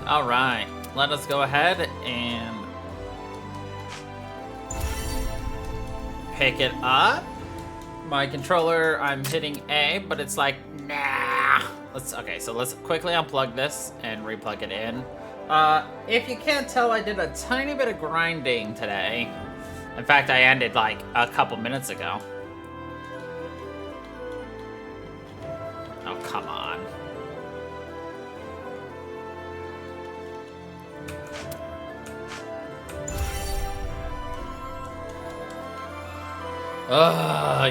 Alright, let us go ahead and pick it up. My controller, I'm hitting A, but it's like, nah. Okay, so let's quickly unplug this and replug it in. If you can't tell, I did a tiny bit of grinding today. In fact, I ended like a couple minutes ago. Oh, come on.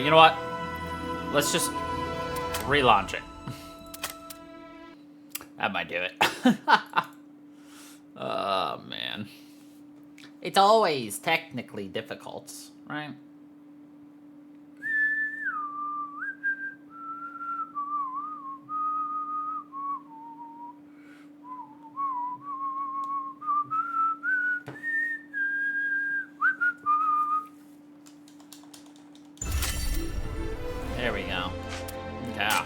You know what? Let's just relaunch it. That might do it. Oh, man. It's always technically difficult, right? There we go. Yeah.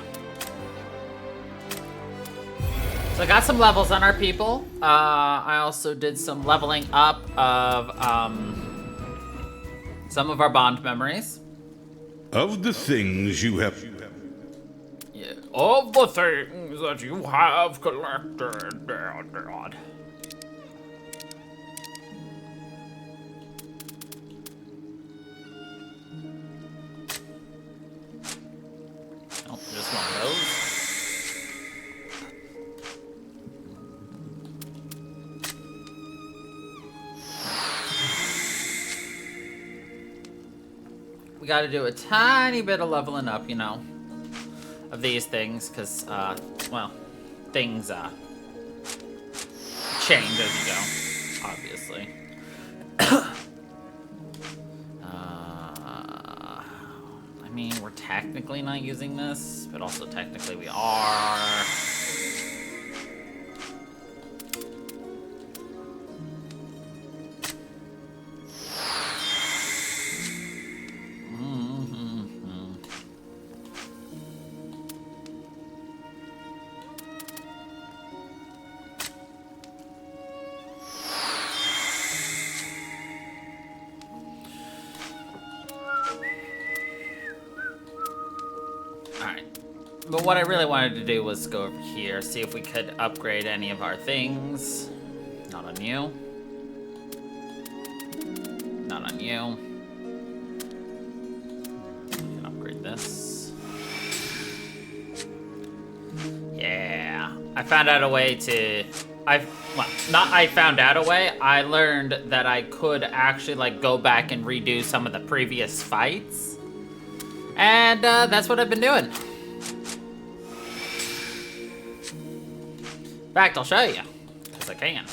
So I got some levels on our people. I also did some leveling up of some of our bond memories. Of the things you have... Yeah. Of the things that you have collected. God. Oh, just one of those. We gotta do a tiny bit of leveling up, you know, of these things, because, well, things, change as you go, obviously. I mean, we're technically not using this, but also technically we are. But what I really wanted to do was go over here, see if we could upgrade any of our things. Not on you. Not on you. We can upgrade this. Yeah. I found out a way to... I learned that I could actually, like, go back and redo some of the previous fights. And, that's what I've been doing. In fact, I'll show you, because I can.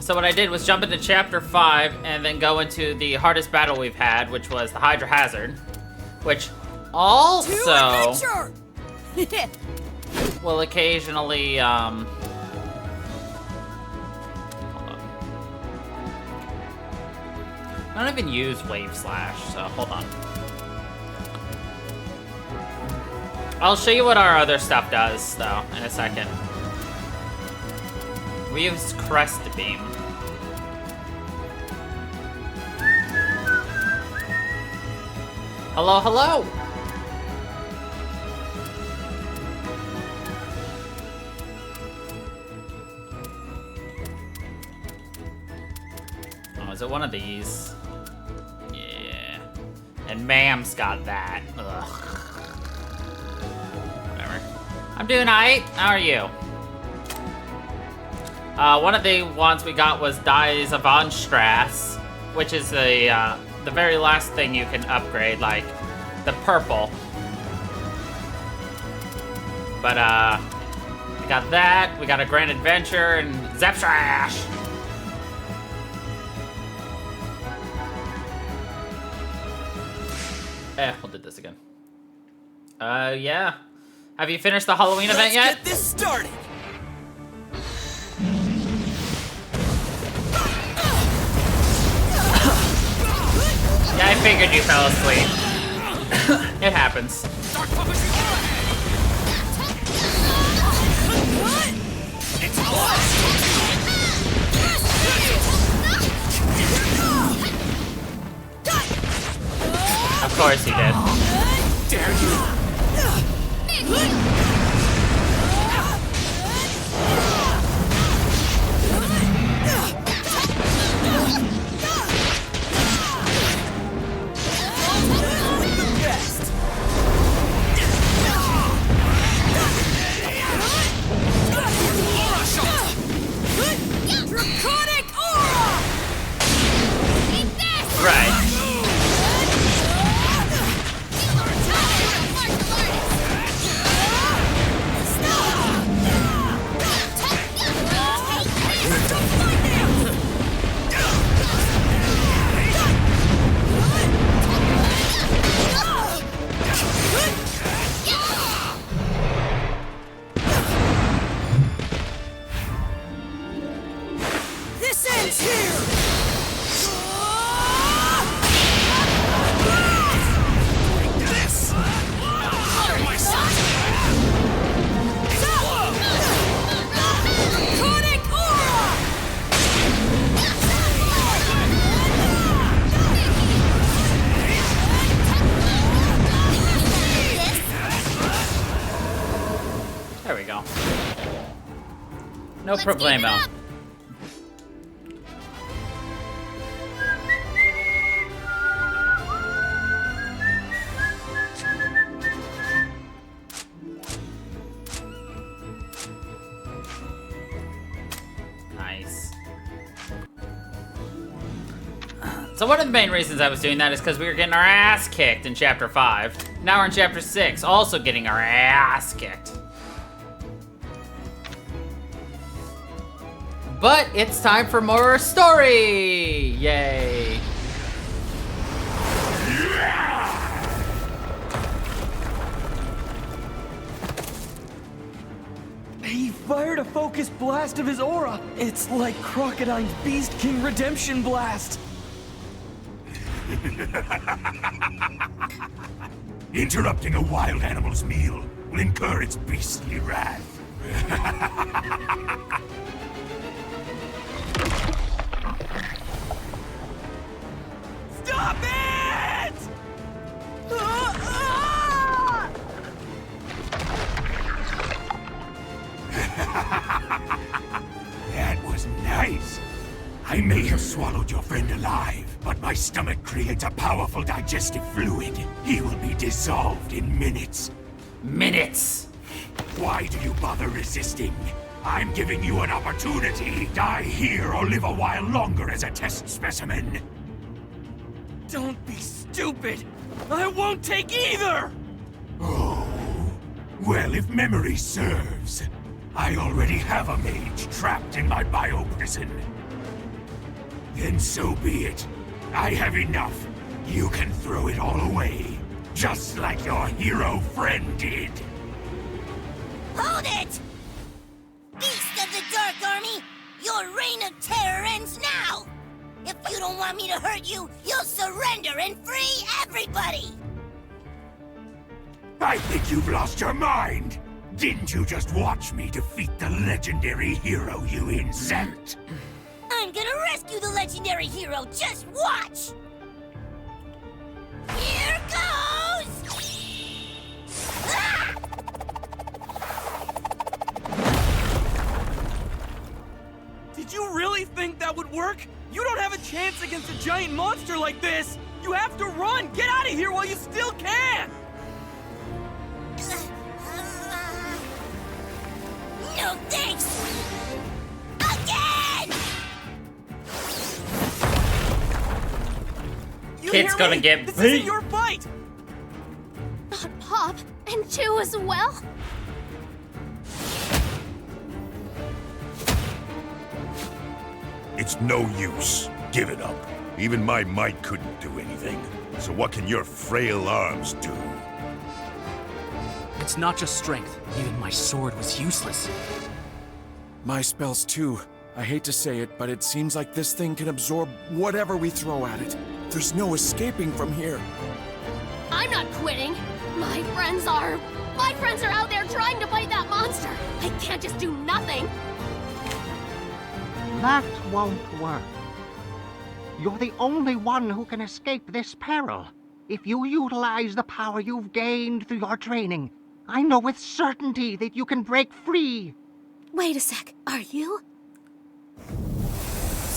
So what I did was jump into Chapter 5 and then go into the hardest battle we've had, which was the Hydra Hazard, which also will occasionally, hold on. I don't even use Wave Slash, so hold on. I'll show you what our other stuff does, though, in a second. We use Crest Beam. Hello, hello! Oh, is it one of these? Yeah. And Mam's got that. Ugh. I'm doing alright. How are you? One of the ones we got was Dies of Strash, which is the very last thing you can upgrade, like the purple. But we got that. We got a Grand Adventure and Strash. We'll do this again. Yeah. Have you finished the Halloween event yet? Let's get this started. Yeah, I figured you fell asleep. It happens. Dark puppetry aura! It's Of course he did. dare you! Draconic aura! Right. This ends here! This! Honor myself! Draconic aura! There we go. No problemo. Nice. So one of the main reasons I was doing that is because we were getting our ass kicked in Chapter 5. Now we're in Chapter 6, also getting our ass kicked. But it's time for more story! Yay! He fired a focused blast of his aura. It's like Crocodine's Beast King Redemption Blast. Interrupting a wild animal's meal will incur its beastly wrath. Stop it! That was nice. I may have swallowed your friend alive, but my stomach creates a powerful digestive fluid. He will be dissolved in minutes. Minutes! Why do you bother resisting? I'm giving you an opportunity. Die here or live a while longer as a test specimen. Don't be stupid! I won't take either! Oh. Well, if memory serves, I already have a mage trapped in my bio-prison. Then so be it. I have enough. You can throw it all away, just like your hero friend did. Hold it! Beast of the Dark Army, your reign of terror ends now! If you don't want me to hurt you, you'll surrender and free everybody! I think you've lost your mind. Didn't you just watch me defeat the legendary hero, you insect? I'm gonna rescue the legendary hero, just watch! Here goes! Ah! Did you really think that would work? You don't have a chance against a giant monster like this! You have to run! Get out of here while you still can! No thanks! Again! You Kid's hear gonna me? get This beat. isn't your fight! Not Pop, and Chew as well? It's no use. Give it up. Even my might couldn't do anything. So what can your frail arms do? It's not just strength. Even my sword was useless. My spells too. I hate to say it, but it seems like this thing can absorb whatever we throw at it. There's no escaping from here. I I'm not quitting. My friends are out there trying to fight that monster. I can't just do nothing. That won't work. You're the only one who can escape this peril. If you utilize the power you've gained through your training, I know with certainty that you can break free. Wait a sec, are you?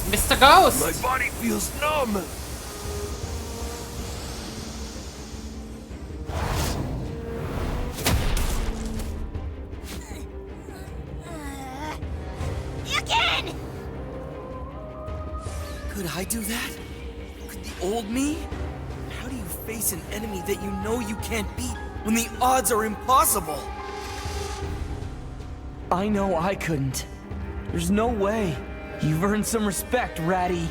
Mr. Ghost! My body feels numb. Again! Could I do that? Could the old me? How do you face an enemy that you know you can't beat when the odds are impossible? I know I couldn't. There's no way. You've earned some respect, Ratty.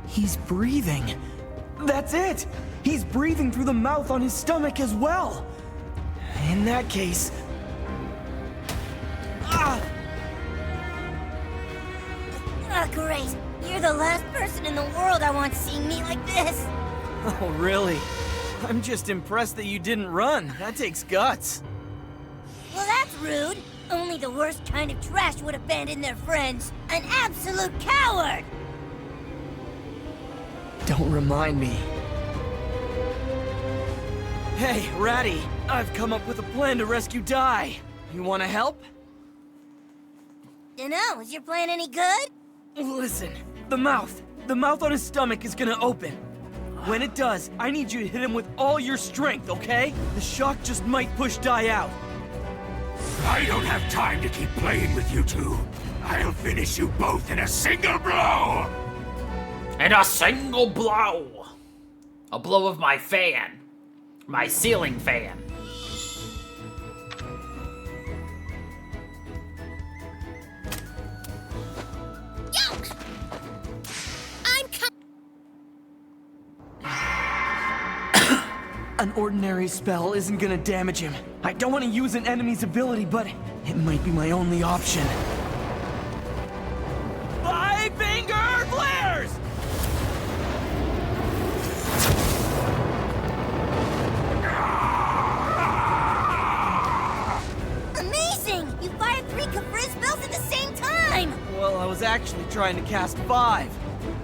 He's breathing. That's it! He's breathing through the mouth on his stomach as well. In that case... Ah! Oh, great. You're the last person in the world I want seeing me like this. Oh, really? I'm just impressed that you didn't run. That takes guts. Well, that's rude. Only the worst kind of trash would abandon their friends. An absolute coward! Don't remind me. Hey, Ratty, I've come up with a plan to rescue Dai. You wanna help? Dunno, is your plan any good? Listen, the mouth on his stomach is gonna open. When it does, I need you to hit him with all your strength, okay? The shock just might push Dai out. I don't have time to keep playing with you two. I'll finish you both in a single blow! And a single blow! A blow of my fan. My ceiling fan. Yo! I'm An ordinary spell isn't gonna damage him. I don't want to use an enemy's ability, but it might be my only option. Five-finger flares! Amazing! You fired 3 Kafriz spells at the same time! Well, I was actually trying to cast 5.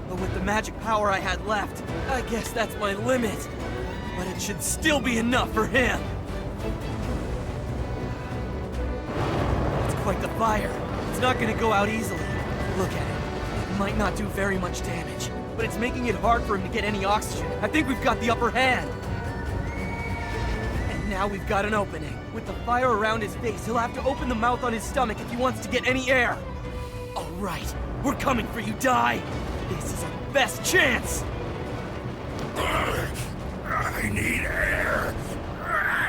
But with the magic power I had left, I guess that's my limit. But it should still be enough for him. It's quite the fire. It's not gonna go out easily. Look at it. It might not do very much damage, but it's making it hard for him to get any oxygen. I think we've got the upper hand. And now we've got an opening. With the fire around his face, he'll have to open the mouth on his stomach if he wants to get any air. All right, we're coming for you, Dai. This is our best chance. I need air.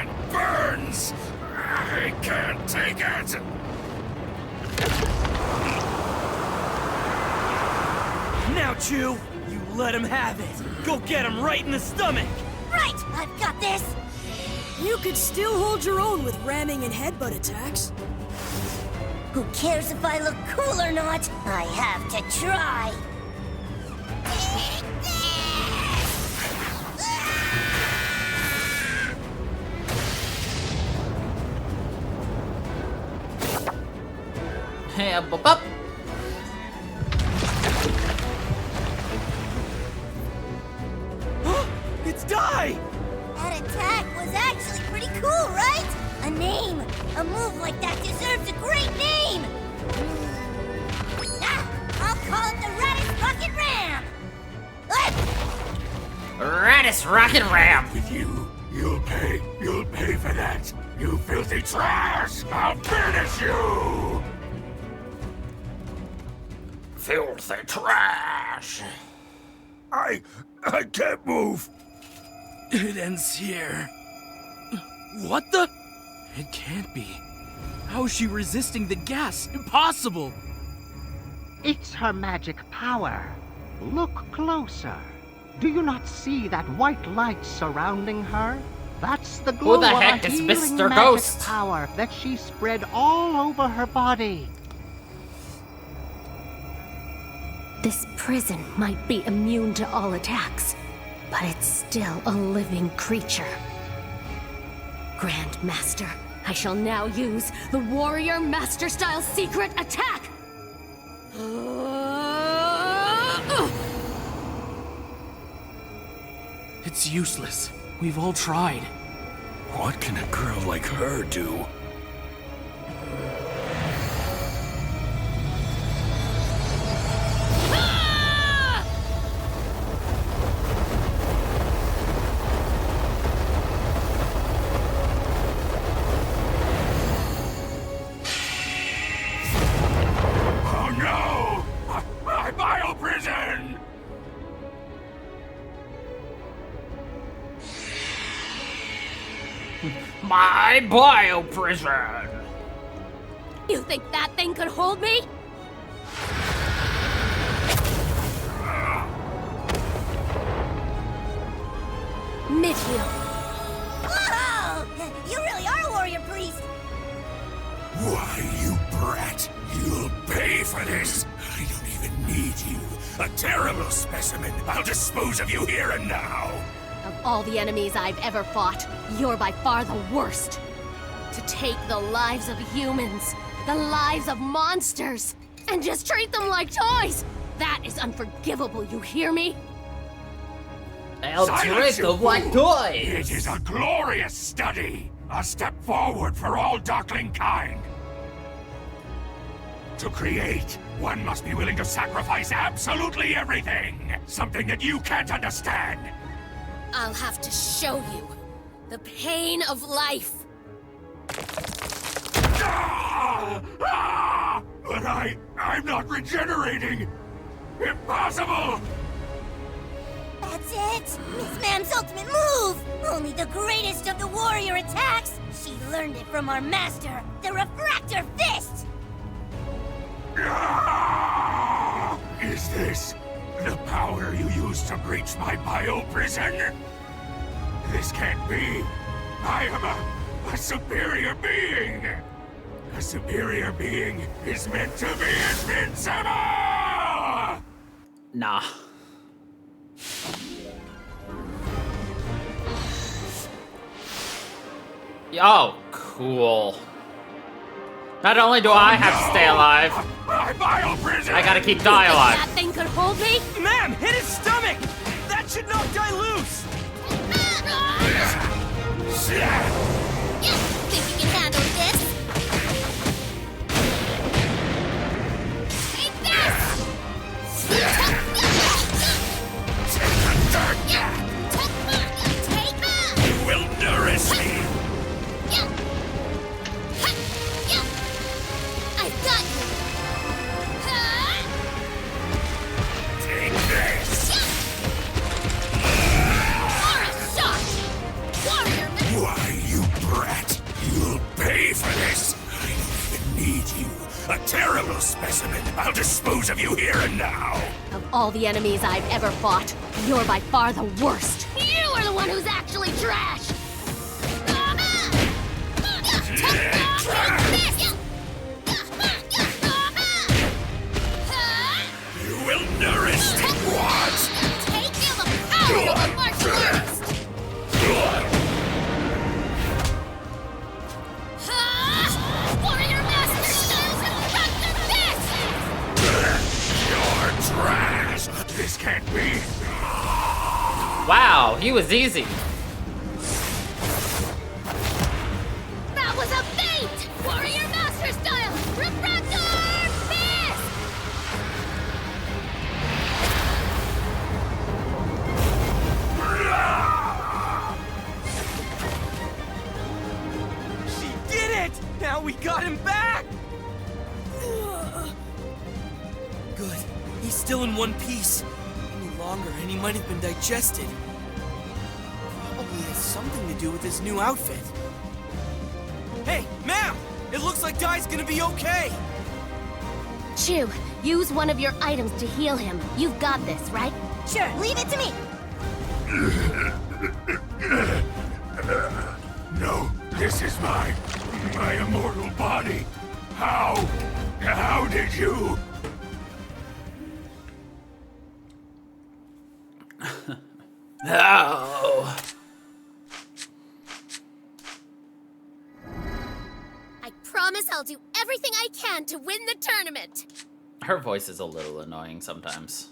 It burns. I can't take it. Now, Chew, you let him have it. Go get him right in the stomach. Right! I've got this! You could still hold your own with ramming and headbutt attacks. Who cares if I look cool or not? I have to try! Hey, up. It's Dai! That attack was actually pretty cool, right? A name! A move like that deserves a great name! I'll call it the Raditz Rocket Ram! Raditz Rocket Ram! With you, you'll pay for that. You filthy trash! I'll finish you! Filthy trash! I can't move. It ends here. What the? It can't be. How is she resisting the gas? Impossible! It's her magic power. Look closer. Do you not see that white light surrounding her? That's the glow the of heck a is healing Mr. magic Ghost? power that she spread all over her body. This prison might be immune to all attacks, but it's still a living creature. Grand Master, I shall now use the Warrior Master Style secret attack! It's useless. We've all tried. What can a girl like her do? Oh no! My bio-prison! My bio prison! You think that thing could hold me? Mid-heal. Whoa! You really are a warrior priest! Why, you brat! You'll pay for this! I don't even need you! A terrible specimen! I'll dispose of you here and now! Of all the enemies I've ever fought, you're by far the worst. To take the lives of humans, the lives of monsters, and just treat them like toys! That is unforgivable, you hear me? I'll Silence, treat you them like fool! toys! It is a glorious study! A step forward for all Darkling kind! To create, one must be willing to sacrifice absolutely everything! Something that you can't understand! I'll have to show you the pain of life. But I'm not regenerating! Impossible! That's it! Miss Ma'am's ultimate move! Only the greatest of the warrior attacks! She learned it from our master, the Refractor Fist! Is this the power you used to breach my bio-prison? This can't be! I am a superior being! A superior being is meant to be invincible! Nah. Oh, cool. Not only do I have to stay alive, My bio-prison! I gotta keep Dai alive. That thing could hold me? Ma'am, hit his stomach! That should knock Dai loose! Think you can handle this? Take this! You will nourish me! I've got you! Take this! Why, you brat! You'll pay for this! I don't even need you! A terrible specimen! I'll dispose of you here and now! Of all the enemies I've ever fought, you're by far the worst. You are the one who's actually trash! You will nourish me, Vods! Take you the power of the martial arts! Warrior Master Styles and You're trash! This can't be! Wow, he was easy. That was a bait! Warrior Master Style! Refractor Fist! She did it! Now we got him back! Good. He's still in one piece. Any longer and he might have been digested. Probably has something to do with his new outfit. Hey, ma'am! It looks like Dai's gonna be okay! Chew, use one of your items to heal him. You've got this, right? Sure, leave it to me! This is my immortal body. How did you? Oh. I promise I'll do everything I can to win the tournament. Her voice is a little annoying sometimes.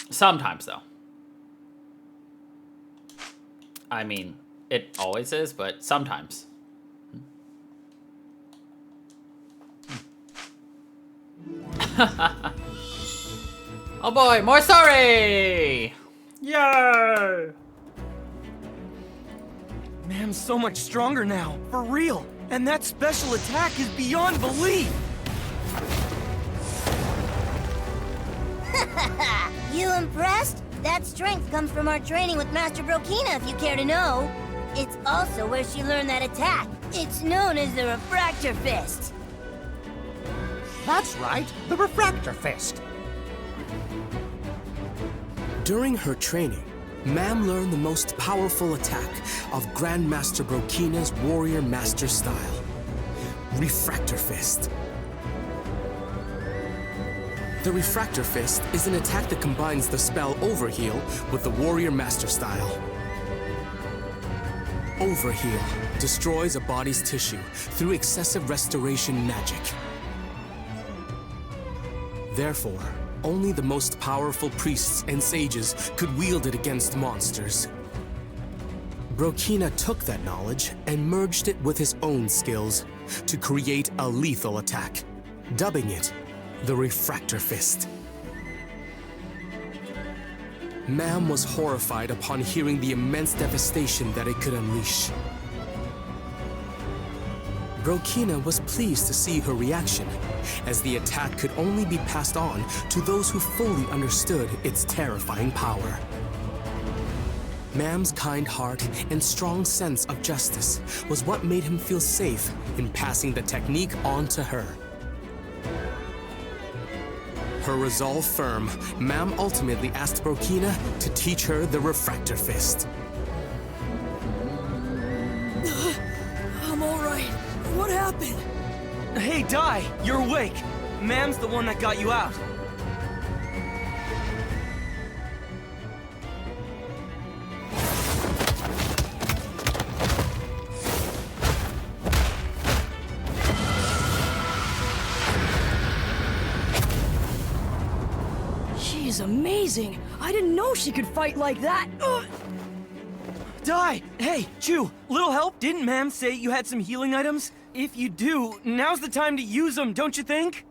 Sometimes, though. I mean, it always is, but sometimes. Oh boy, more story! Yay! Mam's so much stronger now, for real. And that special attack is beyond belief. You impressed? That strength comes from our training with Master Brokina, if you care to know. It's also where she learned that attack. It's known as the Refractor Fist. That's right, the Refractor Fist. During her training, Mam learned the most powerful attack of Grandmaster Brokina's Warrior Master style, Refractor Fist. The Refractor Fist is an attack that combines the spell Overheal with the Warrior Master style. Overheal destroys a body's tissue through excessive restoration magic. Therefore, only the most powerful priests and sages could wield it against monsters. Brokina took that knowledge and merged it with his own skills to create a lethal attack, dubbing it the Refractor Fist. Mam was horrified upon hearing the immense devastation that it could unleash. Brokina was pleased to see her reaction, as the attack could only be passed on to those who fully understood its terrifying power. Mam's kind heart and strong sense of justice was what made him feel safe in passing the technique on to her. Her resolve firm, Mam ultimately asked Brokina to teach her the Refractor Fist. I'm alright. What happened? Hey, Dai, you're awake. Mam's the one that got you out. She's amazing. I didn't know she could fight like that. Ugh. Dai! Hey, Chew, little help? Didn't Mam say you had some healing items? If you do, now's the time to use them, don't you think?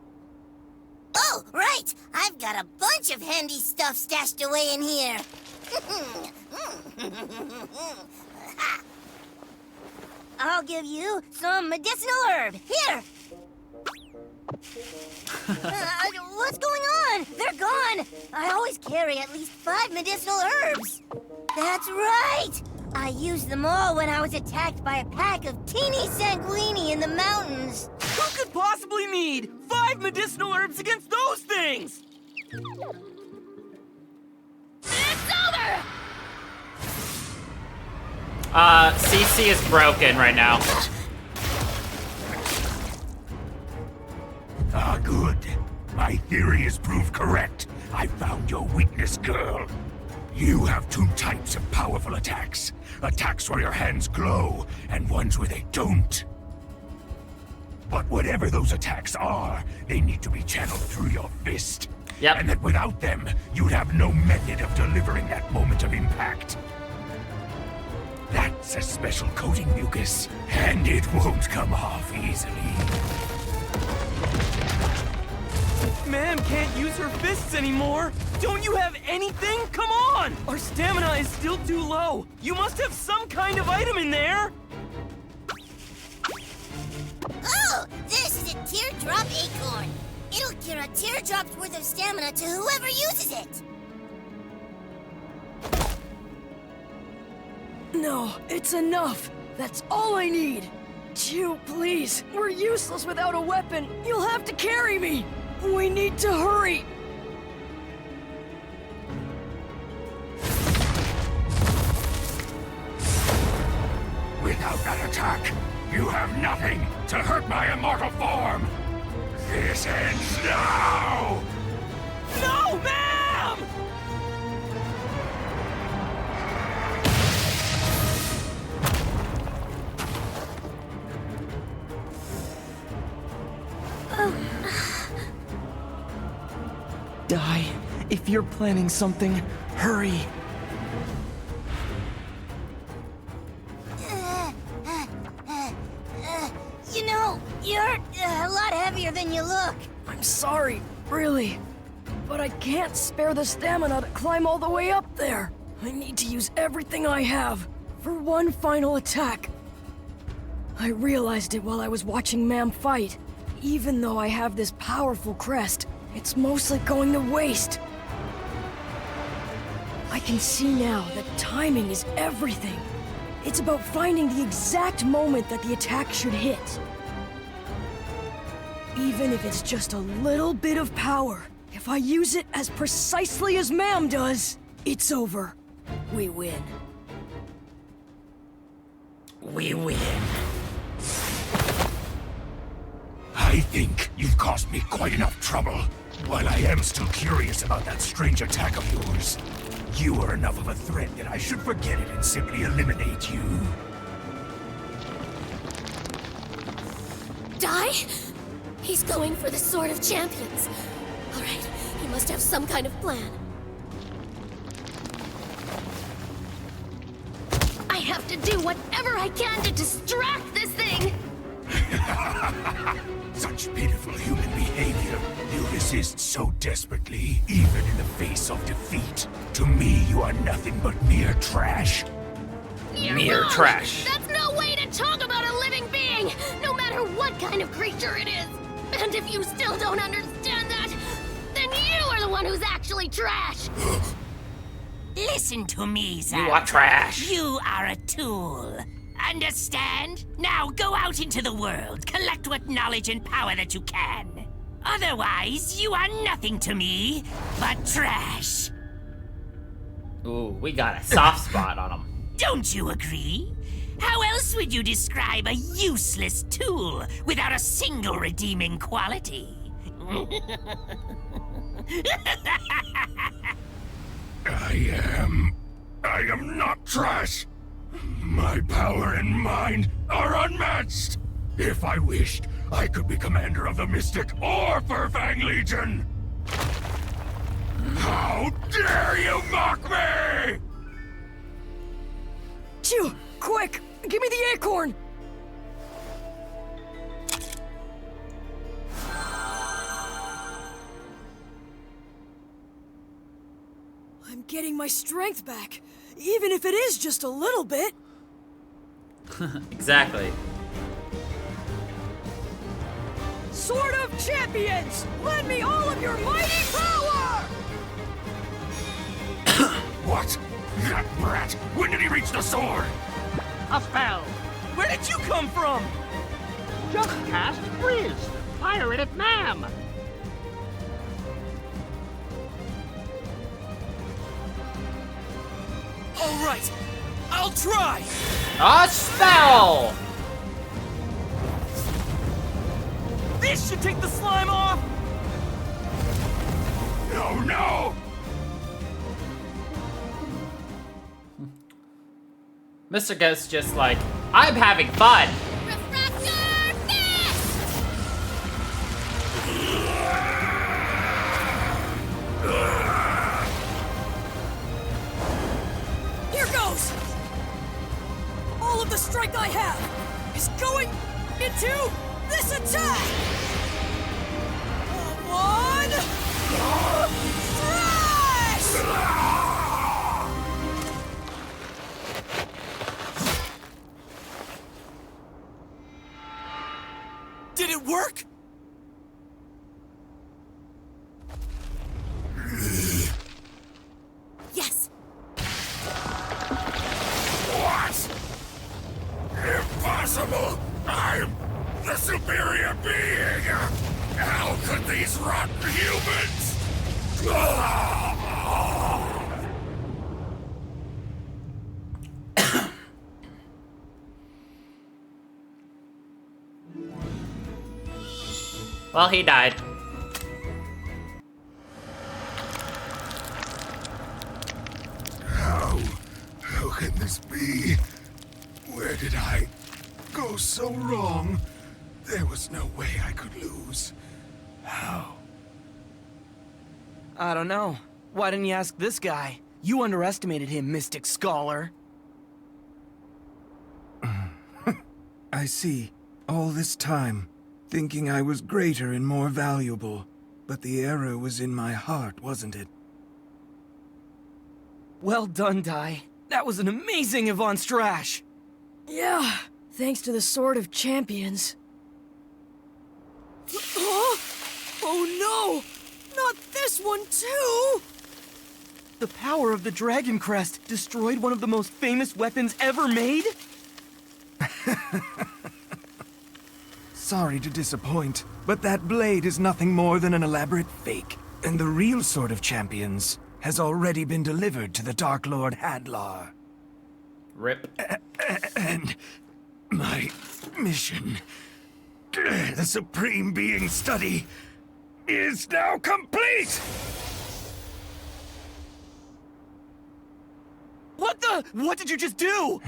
Oh, right! I've got a bunch of handy stuff stashed away in here. I'll give you some medicinal herb. Here! What's going on? They're gone! I always carry at least 5 medicinal herbs. That's right! I used them all when I was attacked by a pack of teeny sanguini in the mountains. Who could possibly need 5 medicinal herbs against those things? It's over! CC is broken right now. Ah, good. My theory is proved correct. I found your weakness, girl. You have 2 types of powerful attacks. Attacks where your hands glow, and ones where they don't. But whatever those attacks are, they need to be channeled through your fist. Yep. And that without them, you'd have no method of delivering that moment of impact. That's a special coating, Mucus, and it won't come off easily. Mam can't use her fists anymore. Don't you have anything? Come on! Our stamina is still too low. You must have some kind of item in there. Oh, this is a teardrop acorn. It'll cure a teardrop's worth of stamina to whoever uses it. No, it's enough. That's all I need. Chew, please. We're useless without a weapon. You'll have to carry me. We need to hurry. Without that attack. You have nothing to hurt my immortal form. This ends now! No, ma'am! Die. If you're planning something, hurry. You know, you're a lot heavier than you look. I'm sorry, really. But I can't spare the stamina to climb all the way up there. I need to use everything I have for one final attack. I realized it while I was watching Ma'am fight. Even though I have this powerful crest, it's mostly going to waste. I can see now that timing is everything. It's about finding the exact moment that the attack should hit. Even if it's just a little bit of power, if I use it as precisely as Ma'am does, it's over. We win. We win. I think you've caused me quite enough trouble. While I am still curious about that strange attack of yours, you are enough of a threat that I should forget it and simply eliminate you. Die? He's going for the Sword of Champions. All right, he must have some kind of plan. I have to do whatever I can to distract this thing! Such pitiful human behavior. You resist so desperately, even in the face of defeat. To me, you are nothing but mere trash. You're Mere wrong. trash. That's no way to talk about a living being, no matter what kind of creature it is. And if you still don't understand that, then you are the one who's actually trash. Listen to me, Zach. You are trash. You are a tool. Understand? Now go out into the world, collect what knowledge and power that you can. Otherwise, you are nothing to me but trash. Ooh, we got a soft spot on him. Don't you agree? How else would you describe a useless tool without a single redeeming quality? I am not trash. My power and mind are unmatched. If I wished, I could be commander of the Mystic or Furfang Legion. How dare you mock me! Chew! Quick! Give me the acorn! I'm getting my strength back, even if it is just a little bit. Exactly. Sword of Champions! Lend me all of your mighty power! What? That brat! When did he reach the sword? A spell! Where did you come from? Just cast Frizz! Fire it at Ma'am! All right, I'll try. A spell! This should take the slime off. No, no! Mr. Ghost just like, I'm having fun! Refractor Fist! Here goes! All of the strength I have is going into this attack! One! Strash! Did it work? Yes! What? Impossible! I'm the superior being! How could these rotten humans? Well, he died. How can this be? Where did I go so wrong? There was no way I could lose. How? I don't know. Why didn't you ask this guy? You underestimated him, Mystic Scholar. I see. All this time, thinking I was greater and more valuable. But the error was in my heart, wasn't it? Well done, Dai. That was an amazing Yvonne Strash. Yeah, thanks to the Sword of Champions. Huh? Oh no! Not this one too! The power of the Dragon Crest destroyed one of the most famous weapons ever made? Sorry to disappoint, but that blade is nothing more than an elaborate fake. And the real Sword of Champions has already been delivered to the Dark Lord Hadlar. Rip. And my mission, the Supreme Being Study, is now complete! What did you just do?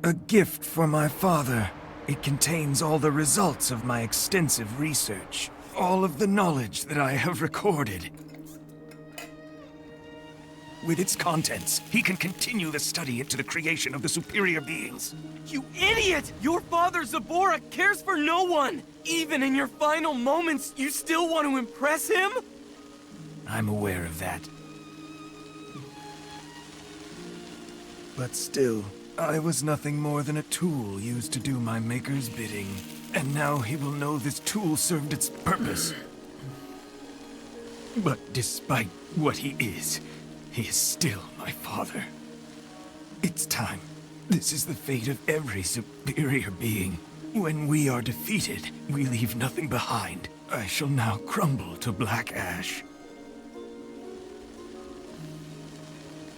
A gift for my father. It contains all the results of my extensive research. All of the knowledge that I have recorded. With its contents, he can continue the study into the creation of the superior beings. You idiot! Your father, Zabora, cares for no one! Even in your final moments, you still want to impress him? I'm aware of that. But still, I was nothing more than a tool used to do my maker's bidding. And now he will know this tool served its purpose. But despite what he is still my father. It's time. This is the fate of every superior being. When we are defeated, we leave nothing behind. I shall now crumble to black ash.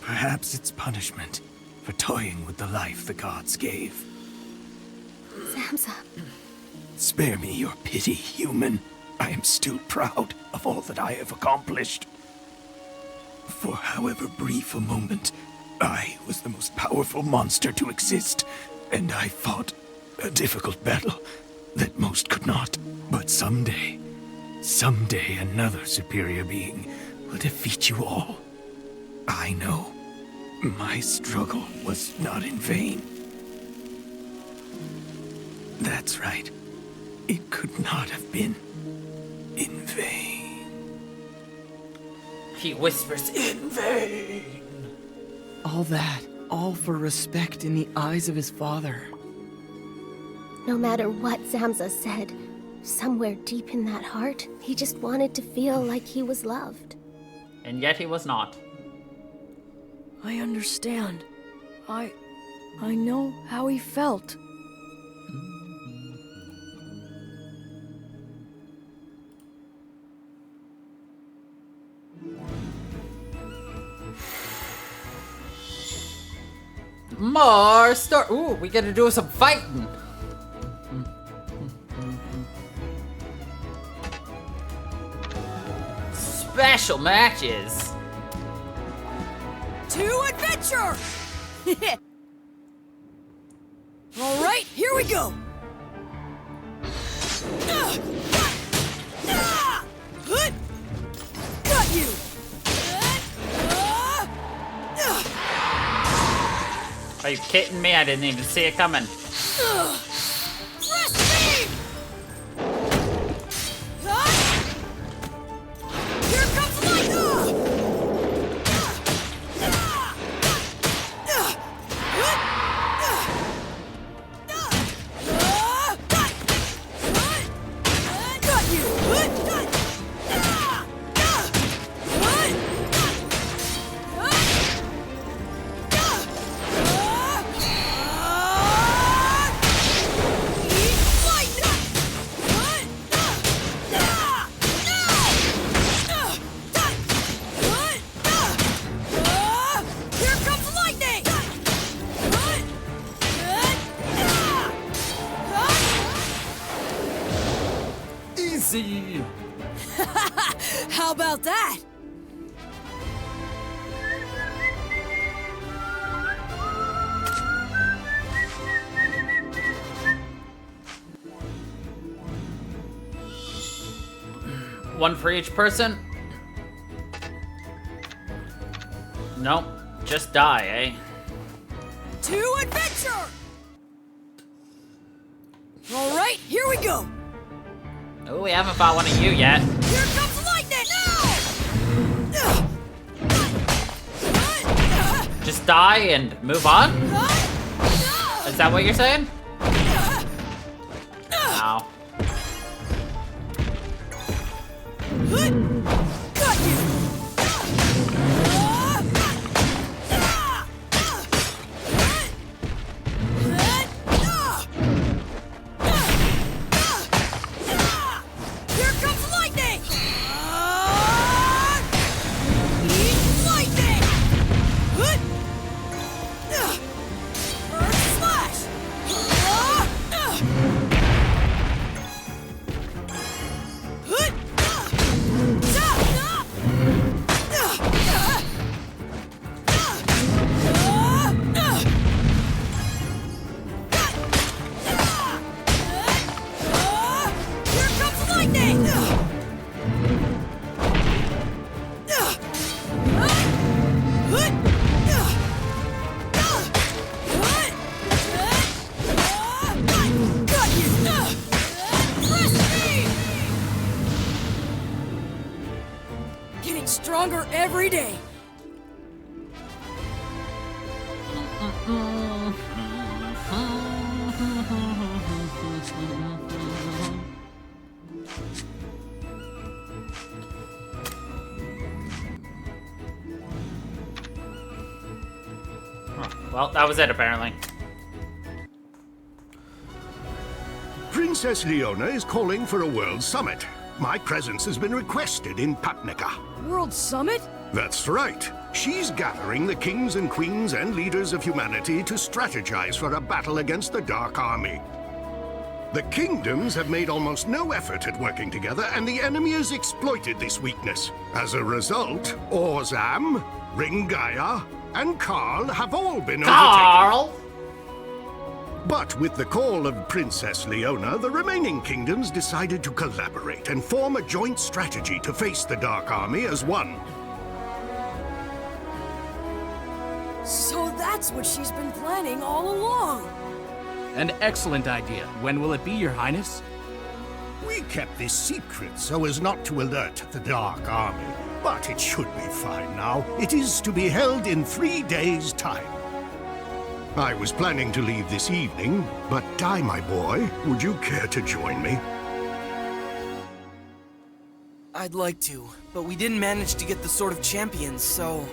Perhaps it's punishment for toying with the life the gods gave. Zamza. Spare me your pity, human. I am still proud of all that I have accomplished. For however brief a moment, I was the most powerful monster to exist, and I fought a difficult battle that most could not. But someday another superior being will defeat you all. I know. My struggle was not in vain. That's right. It could not have been in vain. He whispers, in vain. All that, all for respect in the eyes of his father. No matter what Zamza said, somewhere deep in that heart, he just wanted to feel like he was loved. And yet he was not. I understand. I know how he felt. More story. Ooh, we gotta do some fighting. Special matches. To adventure! All right, here we go. Got you. Are you kidding me? I didn't even see it coming. Here comes lightning! Got you! see you. How about that? One for each person? Nope. Just die, eh? To adventure! All right, here we go. Oh, we haven't fought one of you yet. Here comes lightning! Just die and move on? Is that what you're saying? Ow. Got you! Here comes lightning! Lightning! Earth slash! Here comes lightning! Got you! Blast me! Getting stronger every day. Well, that was it, apparently. Princess Leona is calling for a world summit. My presence has been requested in Papnica. World Summit? That's right. She's gathering the kings and queens and leaders of humanity to strategize for a battle against the Dark Army. The kingdoms have made almost no effort at working together, and the enemy has exploited this weakness. As a result, Orzam, Ringaya, and Karl have all been Karl! overtaken. But with the call of Princess Leona, the remaining kingdoms decided to collaborate and form a joint strategy to face the Dark Army as one. So that's what she's been planning all along. An excellent idea. When will it be, Your Highness? We kept this secret so as not to alert the Dark Army, but it should be fine now. It is to be held in 3 days' time. I was planning to leave this evening, but Dai, my boy, would you care to join me? I'd like to, but we didn't manage to get the Sword of Champions, so...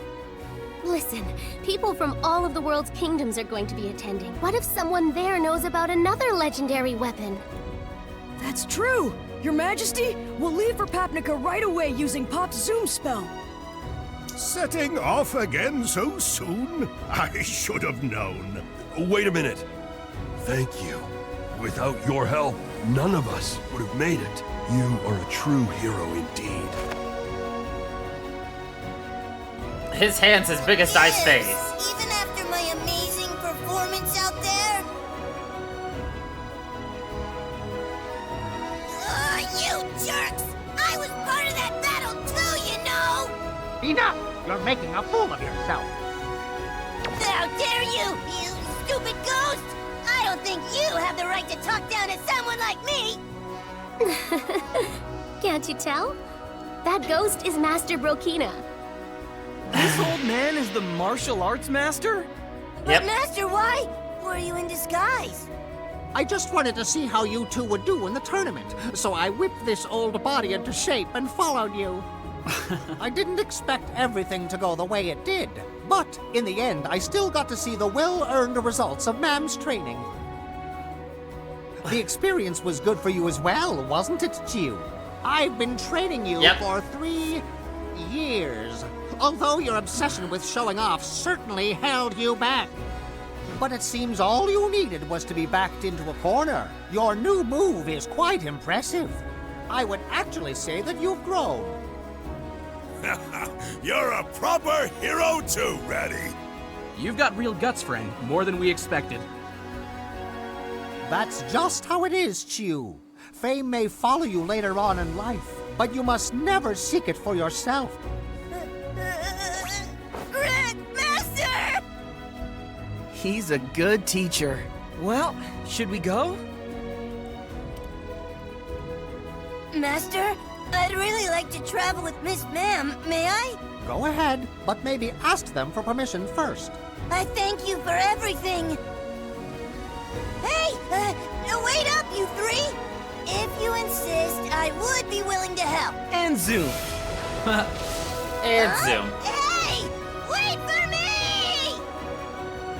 Listen, people from all of the world's kingdoms are going to be attending. What if someone there knows about another legendary weapon? That's true! Your Majesty, we'll leave for Papnica right away using Pop's Zoom spell. Setting off again so soon? I should have known. Wait a minute. Thank you. Without your help, none of us would have made it. You are a true hero indeed. His hand's as big as Ice face. Even after my amazing performance out there? You jerks! I was part of that battle too, you know! Enough! You're making a fool of yourself. How dare you, you stupid ghost! I don't think you have the right to talk down to someone like me! Can't you tell? That ghost is Master Brokina. This old man is the martial arts master? But Master, why were you in disguise? I just wanted to see how you two would do in the tournament, so I whipped this old body into shape and followed you. I didn't expect everything to go the way it did, but in the end, I still got to see the well-earned results of Mam's training. The experience was good for you as well, wasn't it, Chiu? I've been training you for 3 years, although your obsession with showing off certainly held you back. But it seems all you needed was to be backed into a corner. Your new move is quite impressive. I would actually say that you've grown. You're a proper hero too, Ratty. You've got real guts, friend. More than we expected. That's just how it is, Chew. Fame may follow you later on in life, but you must never seek it for yourself. Master! He's a good teacher. Well, should we go? Master, I'd really like to travel with Miss Ma'am, may I? Go ahead, but maybe ask them for permission first. I thank you for everything. Hey, wait up, you three! If you insist, I would be willing to help. And zoom. And zoom. Hey! Wait for me!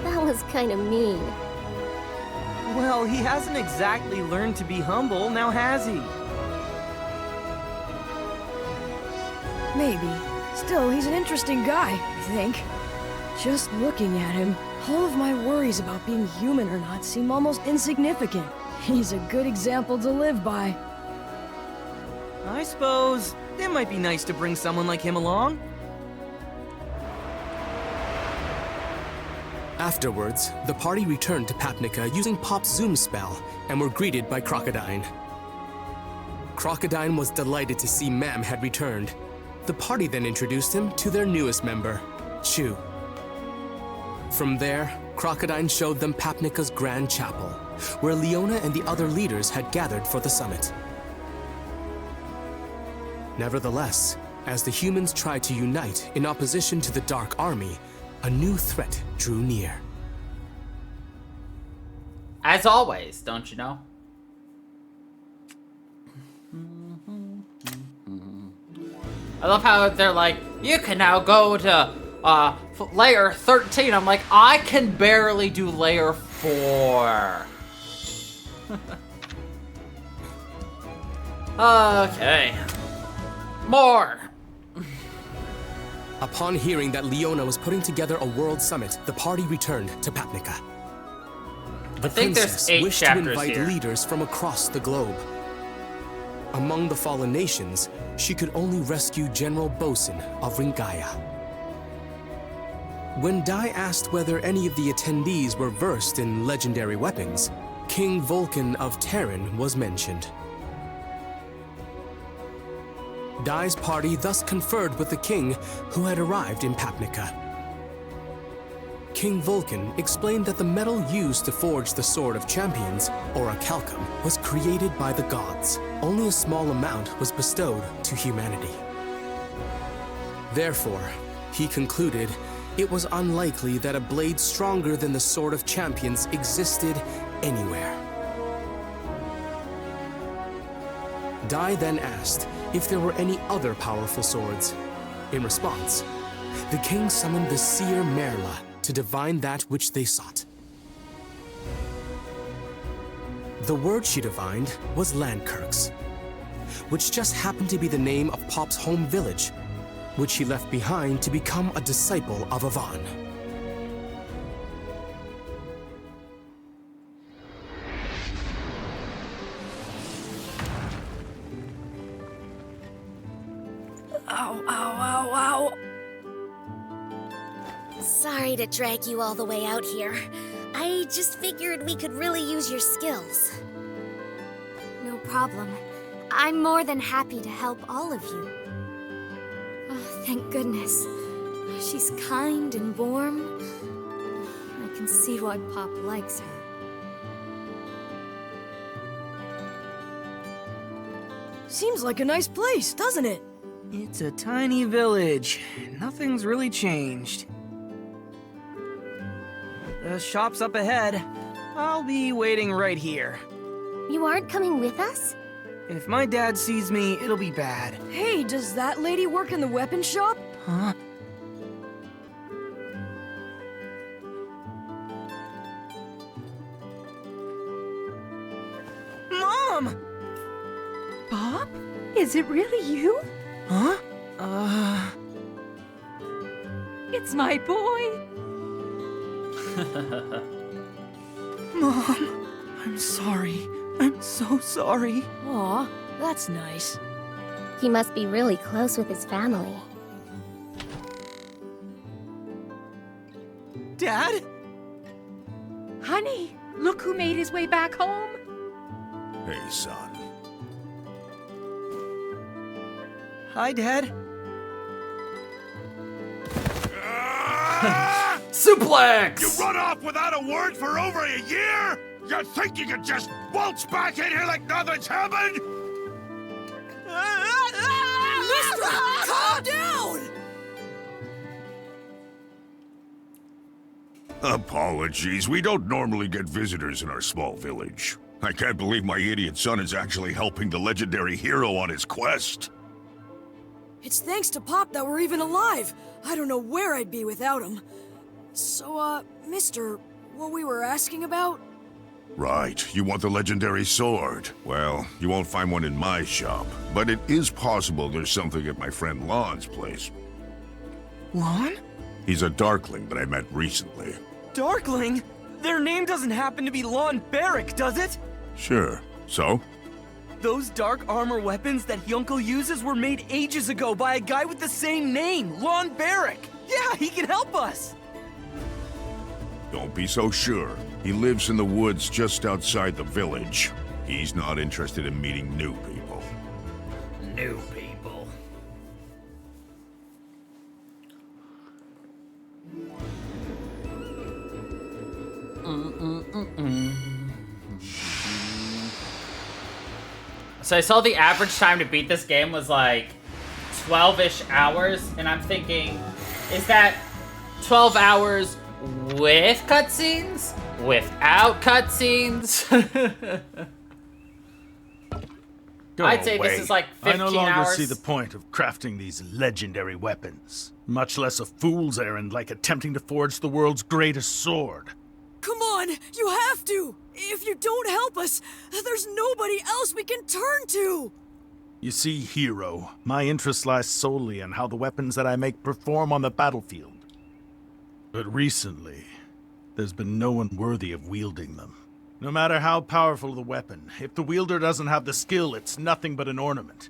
That was kind of mean. Well, he hasn't exactly learned to be humble, now has he? Maybe. Still, he's an interesting guy, I think. Just looking at him, all of my worries about being human or not seem almost insignificant. He's a good example to live by. I suppose it might be nice to bring someone like him along. Afterwards, the party returned to Papnica using Pop's Zoom spell and were greeted by Crocodine. Crocodine was delighted to see Ma'am had returned. The party then introduced him to their newest member, Chew. From there, Crocodine showed them Papnica's Grand Chapel, where Leona and the other leaders had gathered for the summit. Nevertheless, as the humans tried to unite in opposition to the Dark Army, a new threat drew near. As always, don't you know? I love how they're like, you can now go to layer 13. I'm like, I can barely do layer 4. Okay. More. Upon hearing that Leona was putting together a world summit, the party returned to Papnica. The I think princess there's 8 wished to chapters invite here. leaders from across the globe. Among the fallen nations, she could only rescue General Bosun of Ringaya. When Dai asked whether any of the attendees were versed in legendary weapons, King Vulcan of Terran was mentioned. Dai's party thus conferred with the king, who had arrived in Papnica. King Vulcan explained that the metal used to forge the Sword of Champions, or a calcum, was created by the gods. Only a small amount was bestowed to humanity. Therefore, he concluded it was unlikely that a blade stronger than the Sword of Champions existed anywhere. Dai then asked if there were any other powerful swords. In response, the king summoned the seer Merla to divine that which they sought. The word she divined was Landkirks, which just happened to be the name of Pop's home village, which she left behind to become a disciple of Avan. Ow, ow, ow, ow. Sorry to drag you all the way out here. I just figured we could really use your skills. No problem. I'm more than happy to help all of you. Oh, thank goodness. She's kind and warm. I can see why Pop likes her. Seems like a nice place, doesn't it? It's a tiny village. Nothing's really changed. The shop's up ahead. I'll be waiting right here. You aren't coming with us? If my dad sees me, it'll be bad. Hey, does that lady work in the weapon shop? Huh? Mom! Bob? Is it really you? Huh? It's my boy. Mom, I'm sorry. I'm so sorry. Aw, that's nice. He must be really close with his family. Dad? Honey, look who made his way back home. Hey, son. Hi, Dad. Suplex! You run off without a word for over a year? You think you can just waltz back in here like nothing's happened? Mister, calm down! Apologies, we don't normally get visitors in our small village. I can't believe my idiot son is actually helping the legendary hero on his quest. It's thanks to Pop that we're even alive. I don't know where I'd be without him. So, mister, what we were asking about? Right, you want the legendary sword. Well, you won't find one in my shop, but it is possible there's something at my friend Lon's place. Lon? He's a Darkling that I met recently. Darkling? Their name doesn't happen to be Lon Barrick, does it? Sure, so? Those dark armor weapons that Yunko uses were made ages ago by a guy with the same name, Lon Barrick. Yeah, he can help us. Don't be so sure. He lives in the woods just outside the village. He's not interested in meeting new people. New people. So I saw the average time to beat this game was like 12-ish hours, and I'm thinking, is that 12 hours with cutscenes? Without cutscenes? I'd say this is like 15 I no longer hours. see the point of crafting these legendary weapons, much less a fool's errand like attempting to forge the world's greatest sword. Come on, you have to! If you don't help us, there's nobody else we can turn to! You see, hero, my interest lies solely in how the weapons that I make perform on the battlefield. But recently, there's been no one worthy of wielding them. No matter how powerful the weapon, if the wielder doesn't have the skill, it's nothing but an ornament.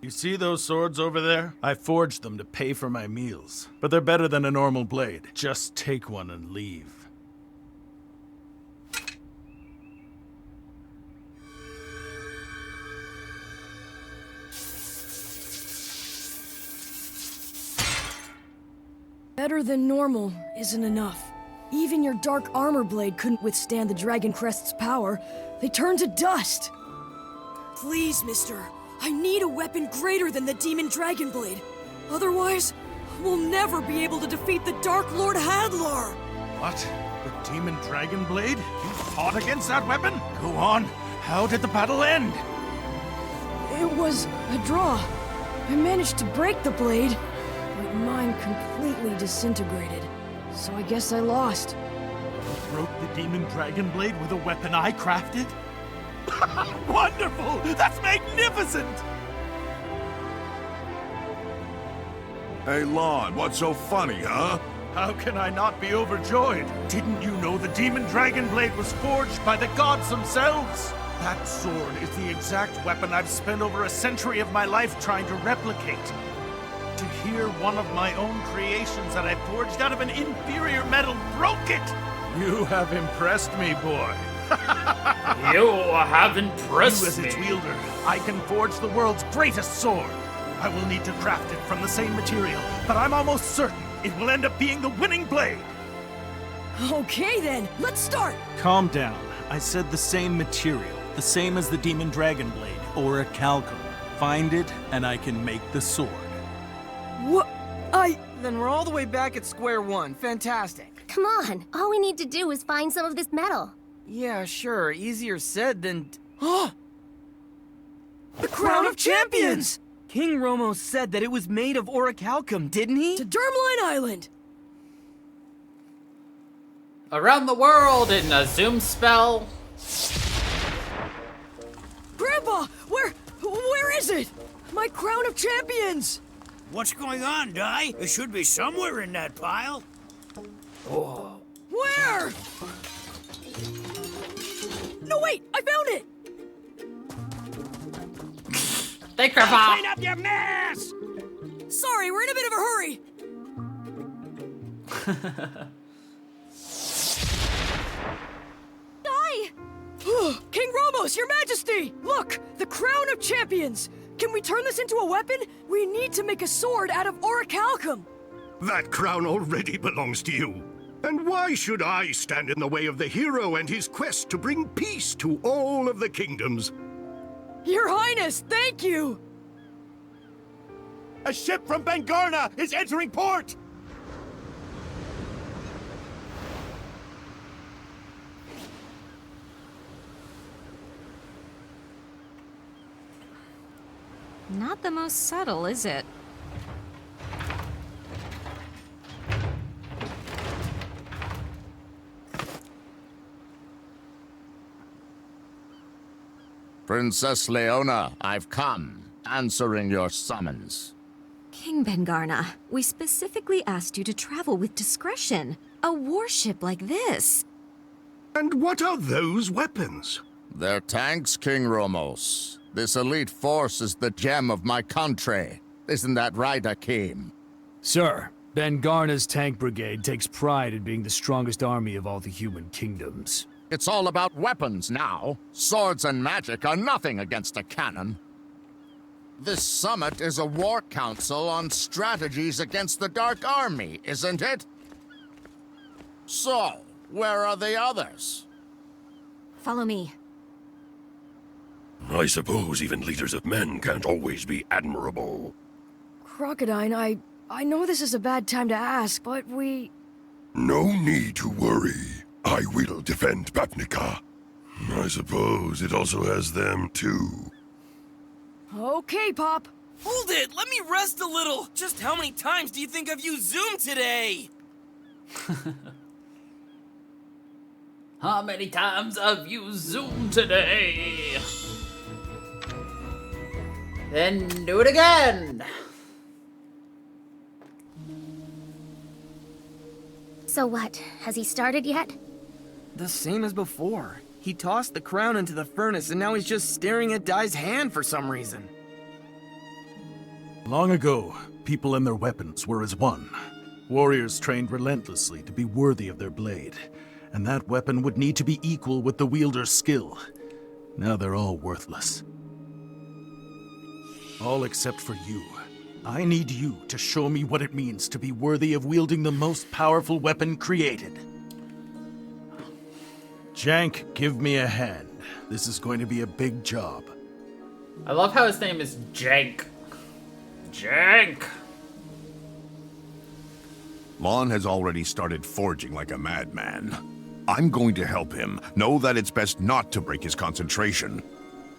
You see those swords over there? I forged them to pay for my meals, but they're better than a normal blade. Just take one and leave. Better than normal isn't enough. Even your dark armor blade couldn't withstand the Dragon Crest's power. They turned to dust. Please, mister. I need a weapon greater than the Demon Dragon Blade. Otherwise, we'll never be able to defeat the Dark Lord Hadlar. What? The Demon Dragon Blade? You fought against that weapon? Go on. How did the battle end? It was a draw. I managed to break the blade, but mine completely disintegrated. So I guess I lost. You broke the Demon Dragon Blade with a weapon I crafted? Wonderful! That's magnificent! Hey, Lon, what's so funny, huh? How can I not be overjoyed? Didn't you know the Demon Dragon Blade was forged by the gods themselves? That sword is the exact weapon I've spent over a century of my life trying to replicate. To hear one of my own creations that I forged out of an inferior metal broke it! You have impressed me, boy. You have impressed you as its me. wielder, I can forge the world's greatest sword. I will need to craft it from the same material, but I'm almost certain it will end up being the winning blade. Okay then, let's start! Calm down. I said the same material, the same as the Demon Dragon Blade, or a calcum. Find it, and I can make the sword. What? Then we're all the way back at square one. Fantastic. Come on, all we need to do is find some of this metal. Yeah, sure. Easier said than... Oh! The Crown of Champions! King Romo said that it was made of orichalcum, didn't he? To Dermline Island! Around the world in a zoom spell. Grandpa! Where is it? My Crown of Champions! What's going on, Di? It should be somewhere in that pile. Oh. Where? No, wait! I found it! Thank Grandpa. Clean up your mess! Sorry, we're in a bit of a hurry. Die! King Romos, your majesty! Look, the crown of champions! Can we turn this into a weapon? We need to make a sword out of orichalcum. That crown already belongs to you. And why should I stand in the way of the hero and his quest to bring peace to all of the kingdoms? Your Highness, thank you! A ship from Bengarna is entering port! Not the most subtle, is it? Princess Leona, I've come, answering your summons. King Bengarna, we specifically asked you to travel with discretion. A warship like this. And what are those weapons? They're tanks, King Romos. This elite force is the gem of my country. Isn't that right, Akeem? Sir, Bengarna's tank brigade takes pride in being the strongest army of all the human kingdoms. It's all about weapons now. Swords and magic are nothing against a cannon. This summit is a war council on strategies against the Dark Army, isn't it? So, where are the others? Follow me. I suppose even leaders of men can't always be admirable. Crocodine, I know this is a bad time to ask, but we... No need to worry. I will defend Papnica. I suppose it also has them too. Okay, Pop. Hold it! Let me rest a little! Just how many times do you think I've used Zoom today? How many times have you zoomed today? Then do it again! So what? Has he started yet? The same as before. He tossed the crown into the furnace and now he's just staring at Dai's hand for some reason. Long ago, people and their weapons were as one. Warriors trained relentlessly to be worthy of their blade, and that weapon would need to be equal with the wielder's skill. Now they're all worthless. All except for you. I need you to show me what it means to be worthy of wielding the most powerful weapon created. Jank, give me a hand. This is going to be a big job. I love how his name is Jank. Jank! Lon has already started forging like a madman. I'm going to help him. Know that it's best not to break his concentration.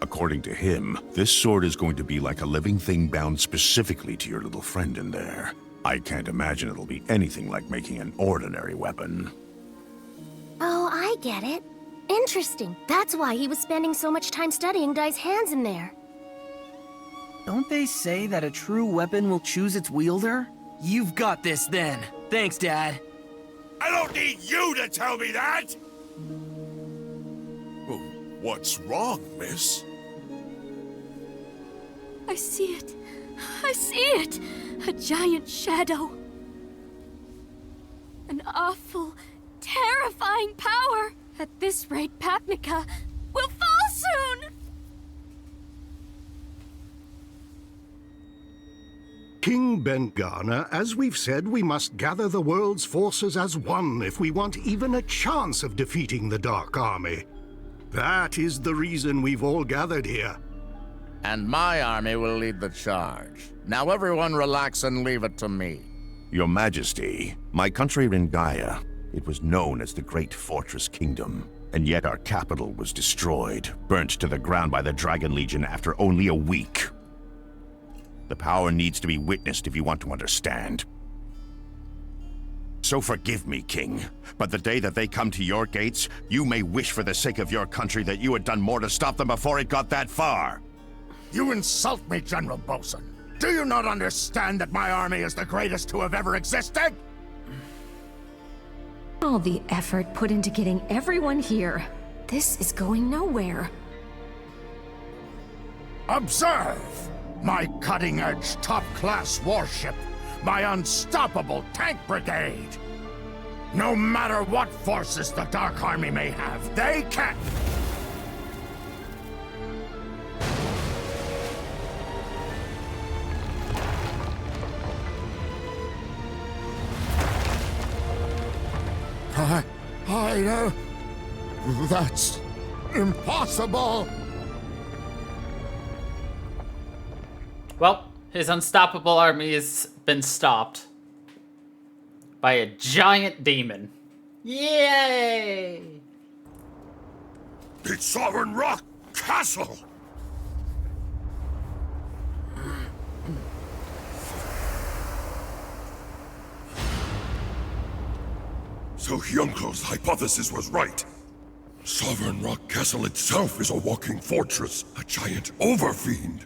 According to him, this sword is going to be like a living thing bound specifically to your little friend in there. I can't imagine it'll be anything like making an ordinary weapon. Oh, I get it. Interesting. That's why he was spending so much time studying Dai's hands in there. Don't they say that a true weapon will choose its wielder? You've got this then. Thanks, Dad. I don't need you to tell me that! Oh, what's wrong, miss? I see it. I see it. A giant shadow. An awful, terrifying power. At this rate, Papnica will fall soon! King Bengarna, as we've said, we must gather the world's forces as one if we want even a chance of defeating the Dark Army. That is the reason we've all gathered here. And my army will lead the charge. Now everyone relax and leave it to me. Your Majesty, my country Ringaya, it was known as the Great Fortress Kingdom, and yet our capital was destroyed, burnt to the ground by the Dragon Legion after only a week. The power needs to be witnessed if you want to understand. So forgive me, King, but the day that they come to your gates, you may wish for the sake of your country that you had done more to stop them before it got that far. You insult me, General Bosun. Do you not understand that my army is the greatest to have ever existed? All the effort put into getting everyone here. This is going nowhere. Observe! My cutting-edge, top-class warship. My unstoppable tank brigade. No matter what forces the Dark Army may have, they can't... That's impossible! Well, his unstoppable army has been stopped by a giant demon. Yay! It's Sovereign Rock Castle! So Hyunklo's hypothesis was right. Sovereign Rock Castle itself is a walking fortress, a giant overfiend.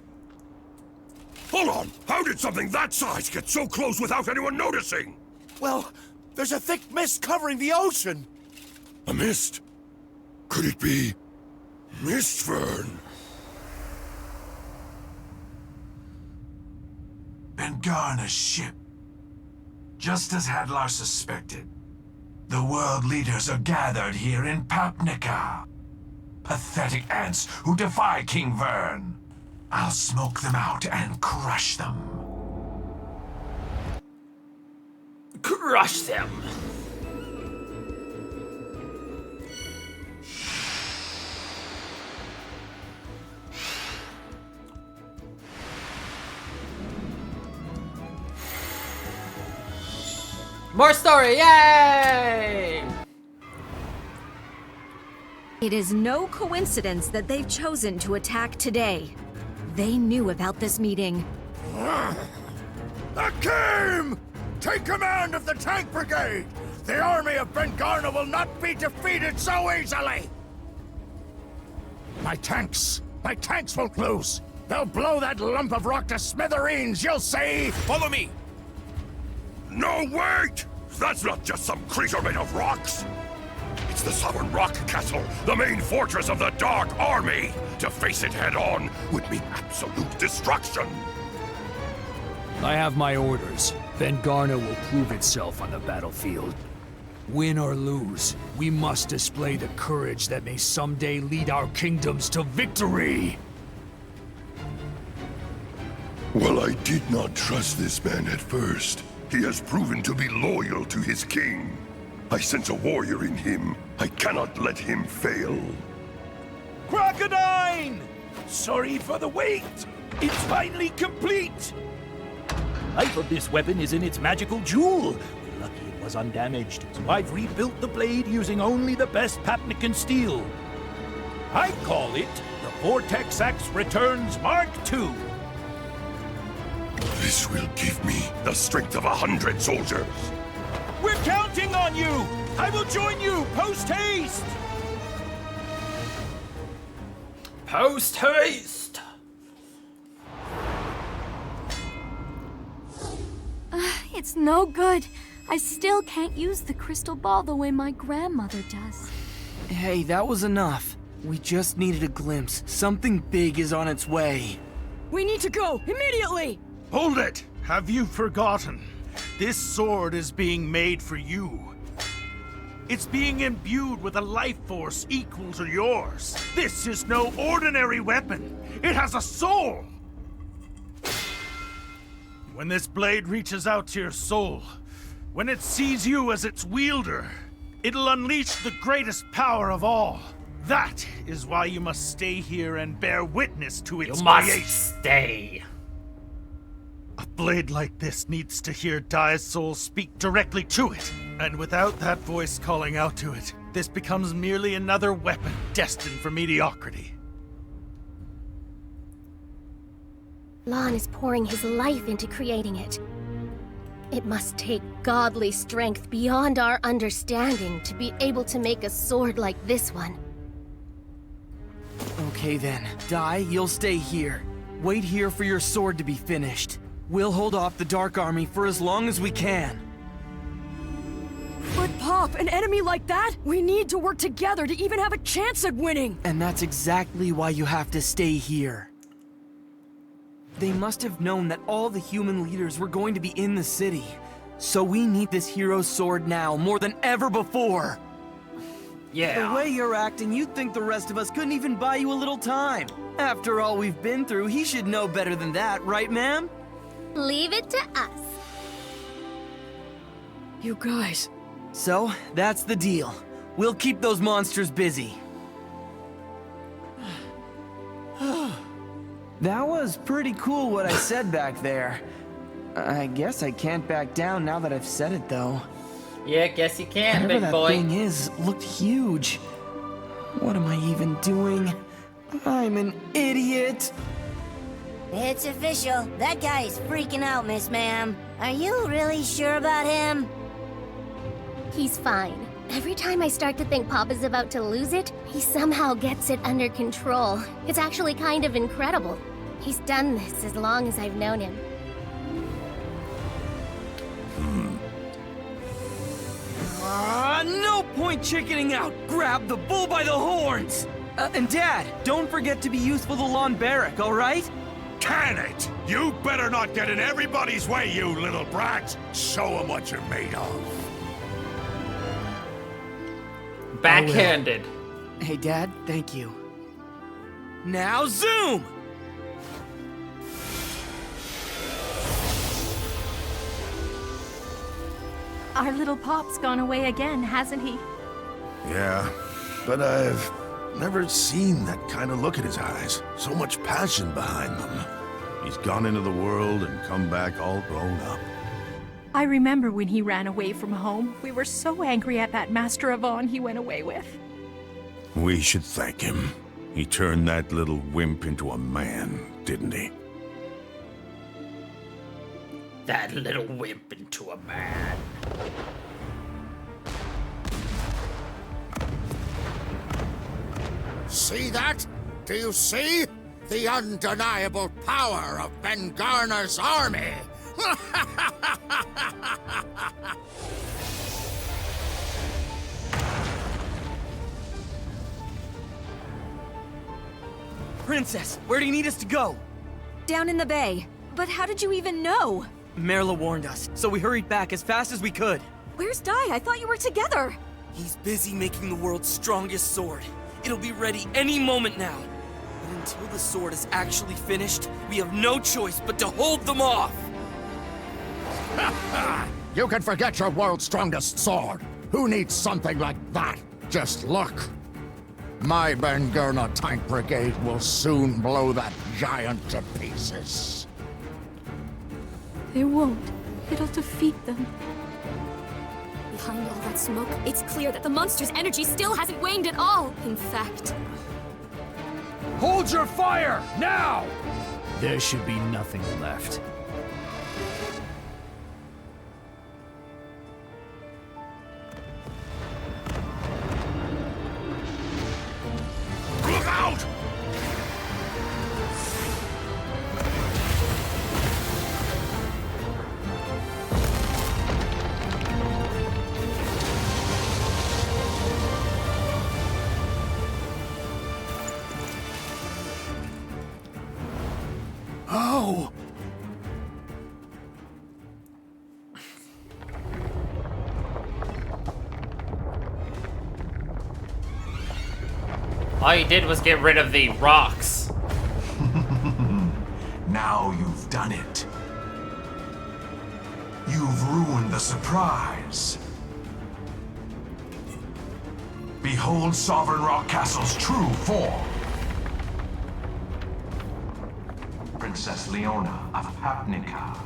Hold on! How did something that size get so close without anyone noticing? Well, there's a thick mist covering the ocean. A mist? Could it be... Mistfern? Bengarna's ship. Just as Hadlar suspected. The world leaders are gathered here in Papnica. Pathetic ants who defy King Vern. I'll smoke them out and crush them. Crush them! More story, yay! It is no coincidence that they've chosen to attack today. They knew about this meeting. Akim! Take command of the tank brigade! The army of Bengarna will not be defeated so easily! My tanks won't lose! They'll blow that lump of rock to smithereens, you'll see! Follow me! No, wait! That's not just some crater made of rocks! It's the Sovereign Rock Castle, the main fortress of the Dark Army! To face it head-on would mean absolute destruction! I have my orders. Bengarna will prove itself on the battlefield. Win or lose, we must display the courage that may someday lead our kingdoms to victory! Well, I did not trust this man at first. He has proven to be loyal to his king. I sense a warrior in him. I cannot let him fail. Crocodile! Sorry for the wait! It's finally complete! Life of this weapon is in its magical jewel. We're lucky it was undamaged, so I've rebuilt the blade using only the best Papnican steel. I call it the Vortex Axe Returns Mark II. This will give me the strength of 100 soldiers. We're counting on you! I will join you post-haste! Post-haste! It's no good. I still can't use the crystal ball the way my grandmother does. Hey, that was enough. We just needed a glimpse. Something big is on its way. We need to go, immediately! Hold it! Have you forgotten? This sword is being made for you. It's being imbued with a life force equal to yours. This is no ordinary weapon. It has a soul! When this blade reaches out to your soul, when it sees you as its wielder, it'll unleash the greatest power of all. That is why you must stay here and bear witness to its creation. You must stay. A blade like this needs to hear Dai's soul speak directly to it. And without that voice calling out to it, this becomes merely another weapon destined for mediocrity. Lon is pouring his life into creating it. It must take godly strength beyond our understanding to be able to make a sword like this one. Okay then. Dai, you'll stay here. Wait here for your sword to be finished. We'll hold off the Dark Army for as long as we can. But Pop, an enemy like that? We need to work together to even have a chance at winning! And that's exactly why you have to stay here. They must have known that all the human leaders were going to be in the city. So we need this hero's sword now, more than ever before. Yeah. The way you're acting, you'd think the rest of us couldn't even buy you a little time. After all we've been through, he should know better than that, right, ma'am? Leave it to us. You guys. So, that's the deal. We'll keep those monsters busy. That was pretty cool what I said back there. I guess I can't back down now that I've said it, though. Yeah, guess you can, Whatever big boy. that thing is, looked huge. What am I even doing? I'm an idiot. It's official. That guy is freaking out, Miss Ma'am. Are you really sure about him? He's fine. Every time I start to think Papa's about to lose it, he somehow gets it under control. It's actually kind of incredible. He's done this as long as I've known him. No point chickening out! Grab the bull by the horns! And Dad, don't forget to be useful to Lon Barrack, alright? Can it? You better not get in everybody's way, you little brat! Show 'em what you're made of. Backhanded. Hey, Dad, thank you. Now zoom! Our little Pop's gone away again, hasn't he? Yeah, but I've never seen that kind of look in his eyes. So much passion behind them. He's gone into the world and come back all grown up. I remember when he ran away from home. We were so angry at that Master Avon he went away with. We should thank him. He turned that little wimp into a man, didn't he? That little wimp into a man. See that? Do you see? The undeniable power of Ben Garner's army! Princess, where do you need us to go? Down in the bay. But how did you even know? Merla warned us, so we hurried back as fast as we could. Where's Dai? I thought you were together. He's busy making the world's strongest sword. It'll be ready any moment now. But until the sword is actually finished, we have no choice but to hold them off! You can forget your world's strongest sword. Who needs something like that? Just look. My Ben-Gurna tank brigade will soon blow that giant to pieces. It won't. It'll defeat them. Behind all that smoke, it's clear that the monster's energy still hasn't waned at all. In fact... Hold your fire, now! There should be nothing left. Look out! Oh! All you did was get rid of the rocks. Now you've done it. You've ruined the surprise. Behold Sovereign Rock Castle's true form. Princess Leona of Papnica,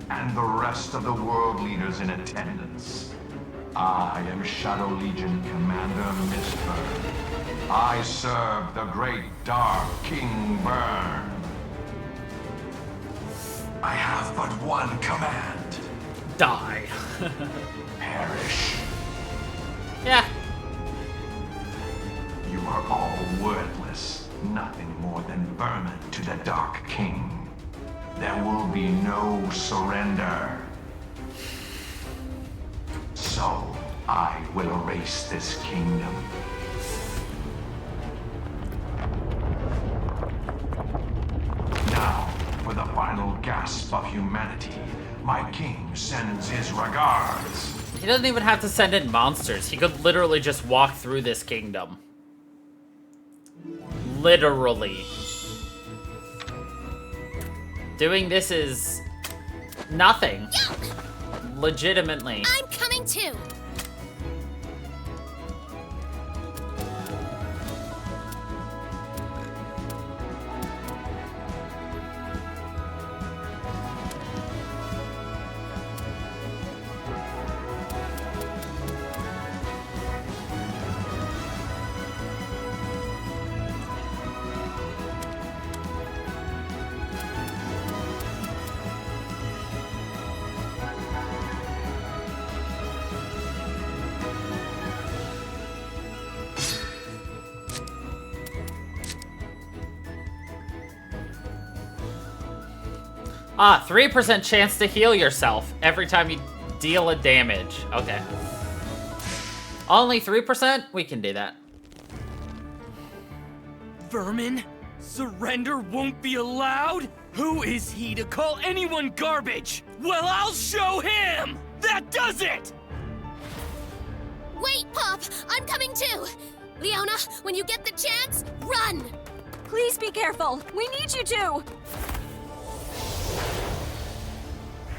and the rest of the world leaders in attendance. I am Shadow Legion Commander Mistburn. I serve the great Dark King Burn. I have but one command. Die. Perish. Yeah. You are all worthless. Nothing more than vermin to the Dark King. There will be no surrender. So, I will erase this kingdom. Now, for with the final gasp of humanity, my king sends his regards. He doesn't even have to send in monsters. He could literally just walk through this kingdom. Literally. Doing this is nothing. Legitimately. I'm coming too. Ah, 3% chance to heal yourself every time you deal a damage. Okay. Only 3%? We can do that. Vermin? Surrender won't be allowed? Who is he to call anyone garbage? Well, I'll show him! That does it! Wait, Pop! I'm coming too! Leona, when you get the chance, run! Please be careful. We need you to.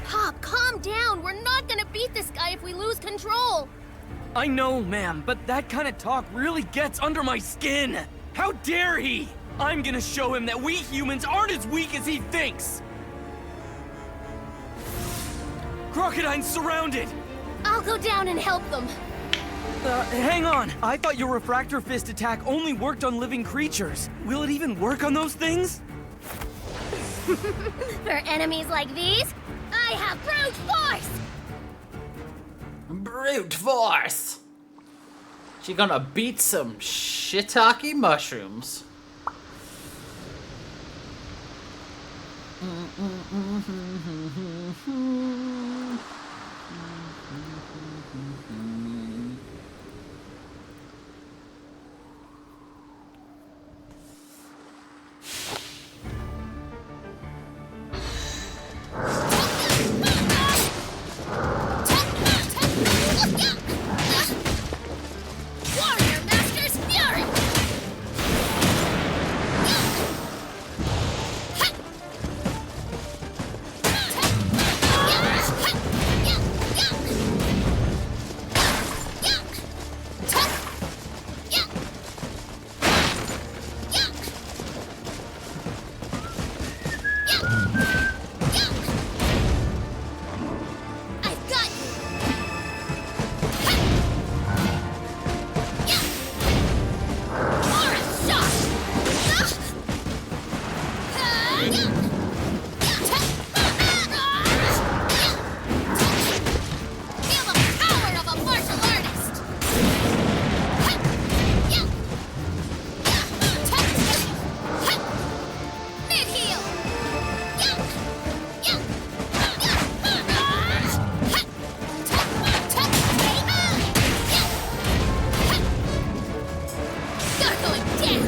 Pop, calm down. We're not gonna beat this guy if we lose control. I know, ma'am, but that kind of talk really gets under my skin. How dare he? I'm gonna show him that we humans aren't as weak as he thinks. Crocodine's surrounded. I'll go down and help them. Hang on. I thought your refractor fist attack only worked on living creatures. Will it even work on those things? For enemies like these, I have brute force! Brute force! She gonna beat some shiitake mushrooms. Warrior Master's Fury! I've got you! Aura shot! Feel the power of a martial artist! Mid-heel! You're going down! Take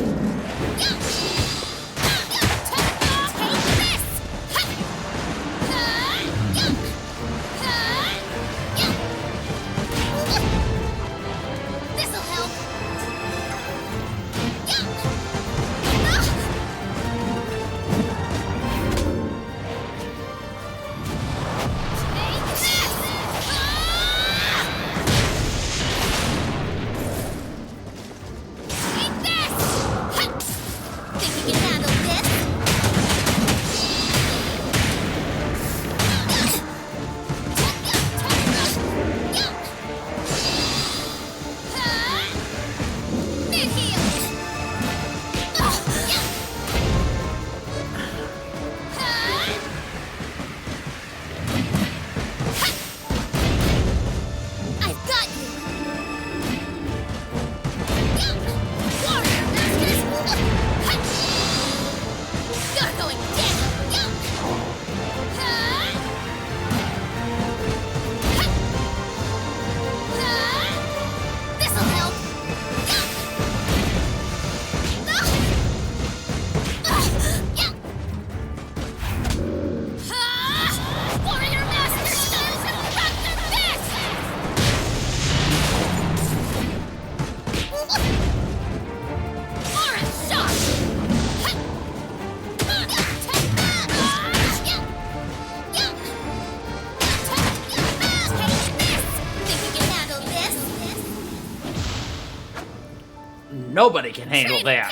nobody can handle that.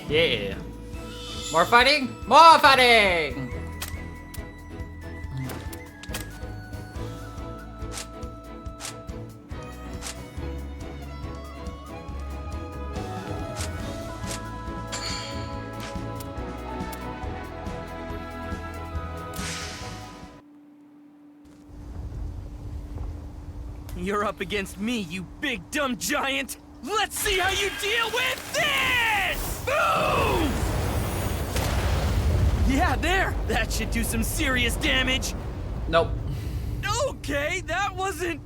Yeah. More fighting? More fighting! You're up against me, you big dumb giant! Let's see how you deal with this! Boom! Yeah, there! That should do some serious damage! Nope. Okay, that wasn't...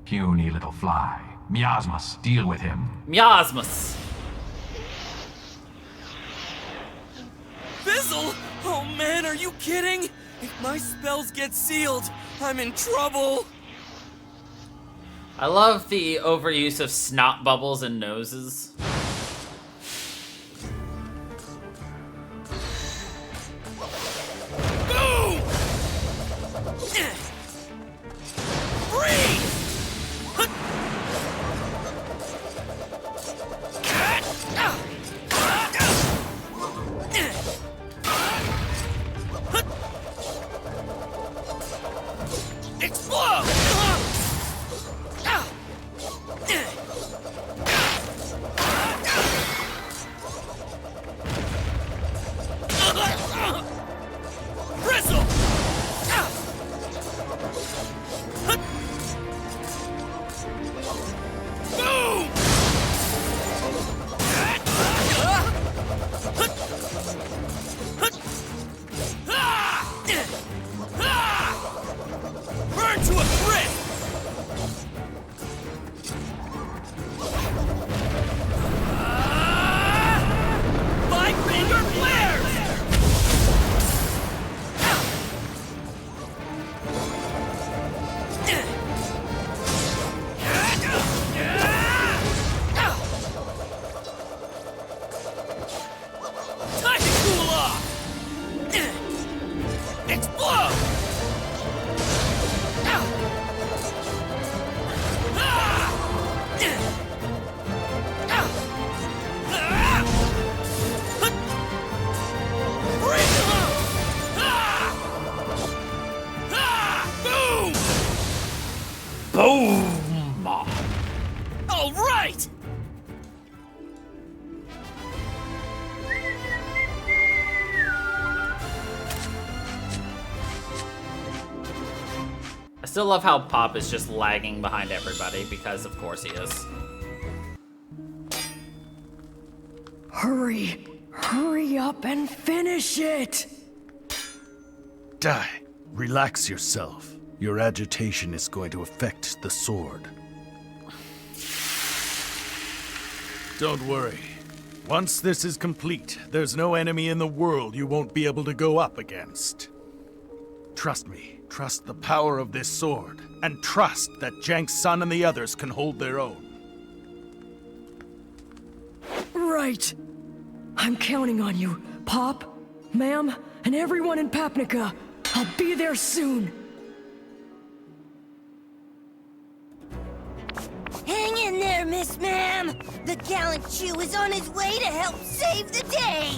Puny little fly. Miasmus, deal with him. Miasmus. Fizzle? Oh man, are you kidding? If my spells get sealed, I'm in trouble. I love the overuse of snot bubbles and noses. Boom! Freeze! Explode! Bristle! Boom! Burn to a crisp! Five-finger flares! Time to cool off! Explode! Boom! Boom! All right! I still love how Pop is just lagging behind everybody, because of course he is. Hurry! Hurry up and finish it! Die. Relax yourself. Your agitation is going to affect the sword. Don't worry. Once this is complete, there's no enemy in the world you won't be able to go up against. Trust me. Trust the power of this sword. And trust that Jank's son and the others can hold their own. Right. I'm counting on you, Pop, Ma'am, and everyone in Papnica. I'll be there soon. Hang in there, Miss Ma'am. The gallant Chew is on his way to help save the day.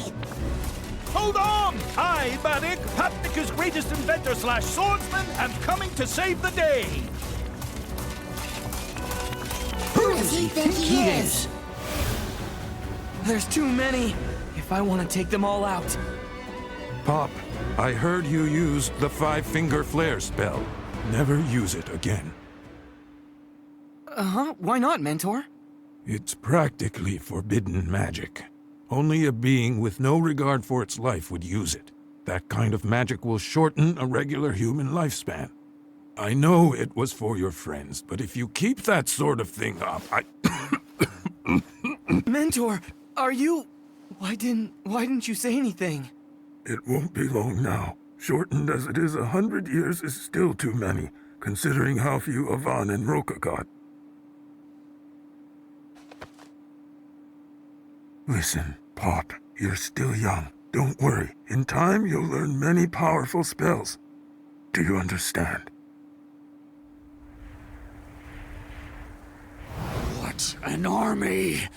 Hold on! I, Madik, Papnica's greatest inventor / swordsman, am coming to save the day! Who does he think he is? There's too many. If I want to take them all out. Pop, I heard you used the five-finger flare spell. Never use it again. Uh-huh, why not, Mentor? It's practically forbidden magic. Only a being with no regard for its life would use it. That kind of magic will shorten a regular human lifespan. I know it was for your friends, but if you keep that sort of thing up, Mentor, are you... Why didn't you say anything? It won't be long now. Shortened as it is, 100 years is still too many, considering how few Avan and Roka got. Listen, Pop, you're still young. Don't worry. In time, you'll learn many powerful spells. Do you understand? What an army!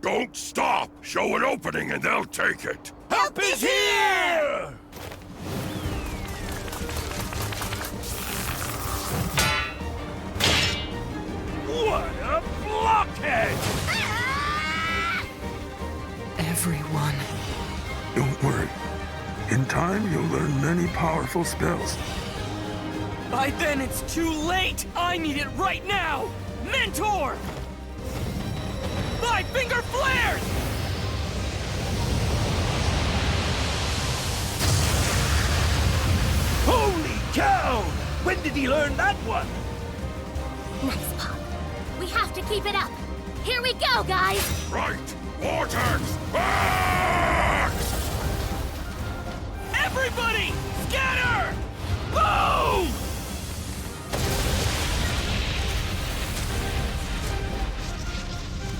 Don't stop! Show an opening and they'll take it! Help is here! What a blockhead! Everyone. Don't worry. In time, you'll learn many powerful spells. By then, it's too late! I need it right now! Mentor! Five finger flares! Holy cow! When did he learn that one? Nice, Pop. We have to keep it up. Here we go, guys! Right! Vortex! Back! Everybody! Scatter! Boom!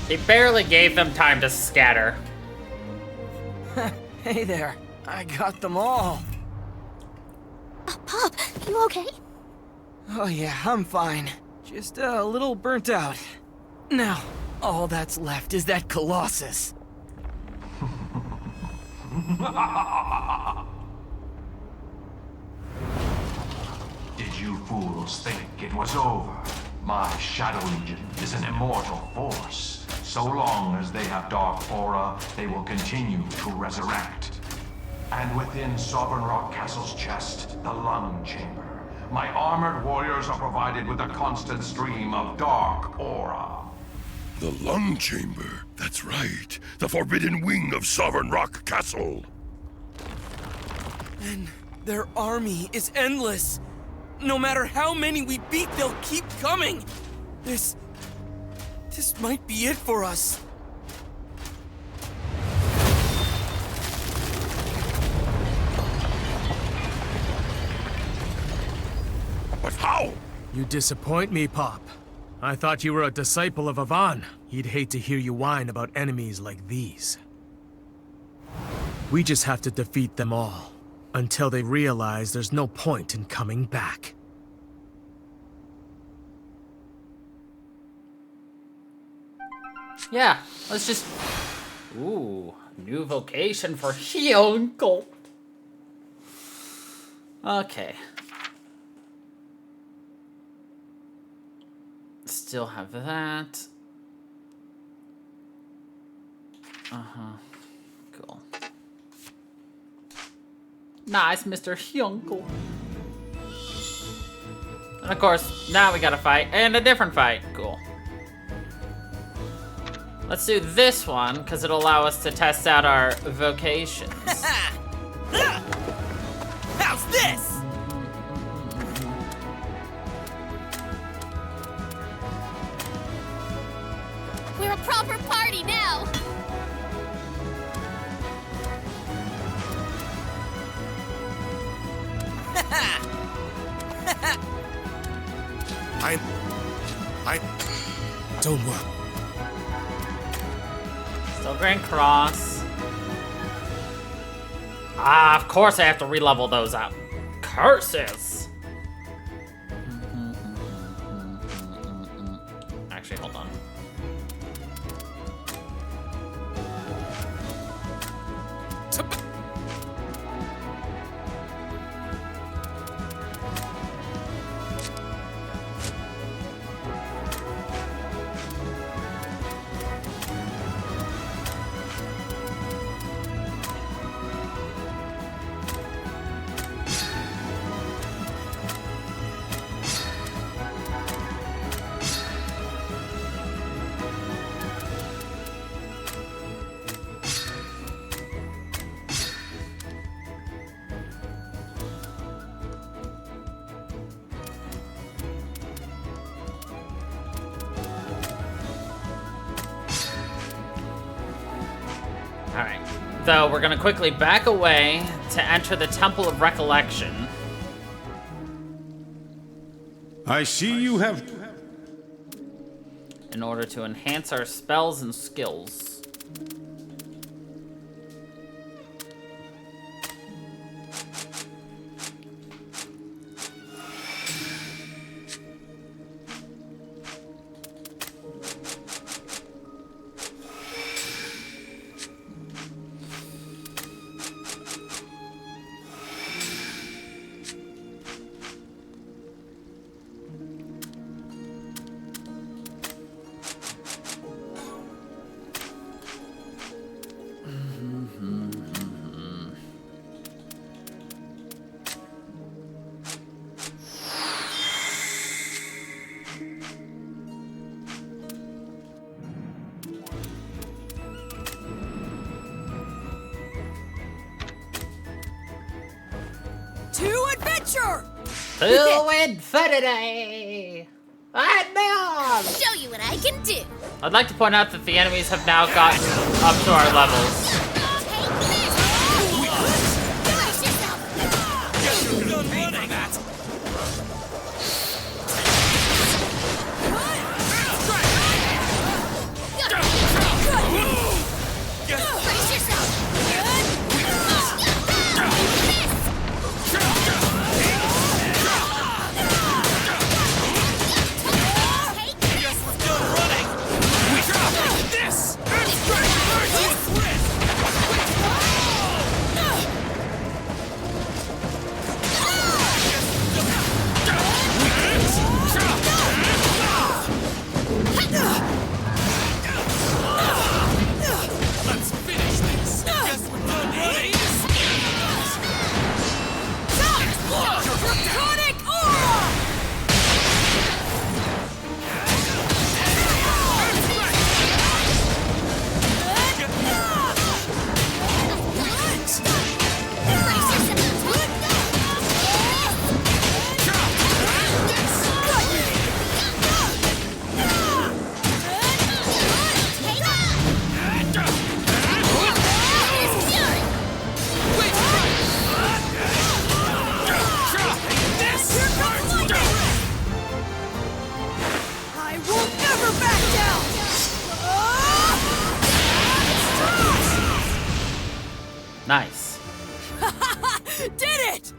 He barely gave them time to scatter. Hey there. I got them all. Pop, you okay? Oh yeah, I'm fine. Just a little burnt out. Now, all that's left is that Colossus. Did you fools think it was over? My Shadow Legion is an immortal force. So long as they have dark aura, they will continue to resurrect. And within Sovereign Rock Castle's chest, the lung chamber, my armored warriors are provided with a constant stream of dark aura. The lung chamber. That's right. The forbidden wing of Sovereign Rock Castle. And their army is endless. No matter how many we beat, they'll keep coming. This might be it for us. But how? You disappoint me, Pop. I thought you were a disciple of Avan. He'd hate to hear you whine about enemies like these. We just have to defeat them all, until they realize there's no point in coming back. Yeah, let's just... Ooh, new vocation for Hyuncle. Okay. Still have that. Uh-huh. Cool. Nice, Mr. Hyuncle. And of course, now we gotta fight, and a different fight. Cool. Let's do this one, because it'll allow us to test out our vocations. How's this? We're a proper party now! Don't worry. Still Grand Cross. Ah, of course I have to re-level those up. Curses! Actually, hold on. Alright, so we're gonna quickly back away to enter the Temple of Recollection. I see you have... In order to enhance our spells and skills. adventure! To infinity and beyond! Show you what I can do. I'd like to point out that the enemies have now gotten up to our levels. Nice. Did it!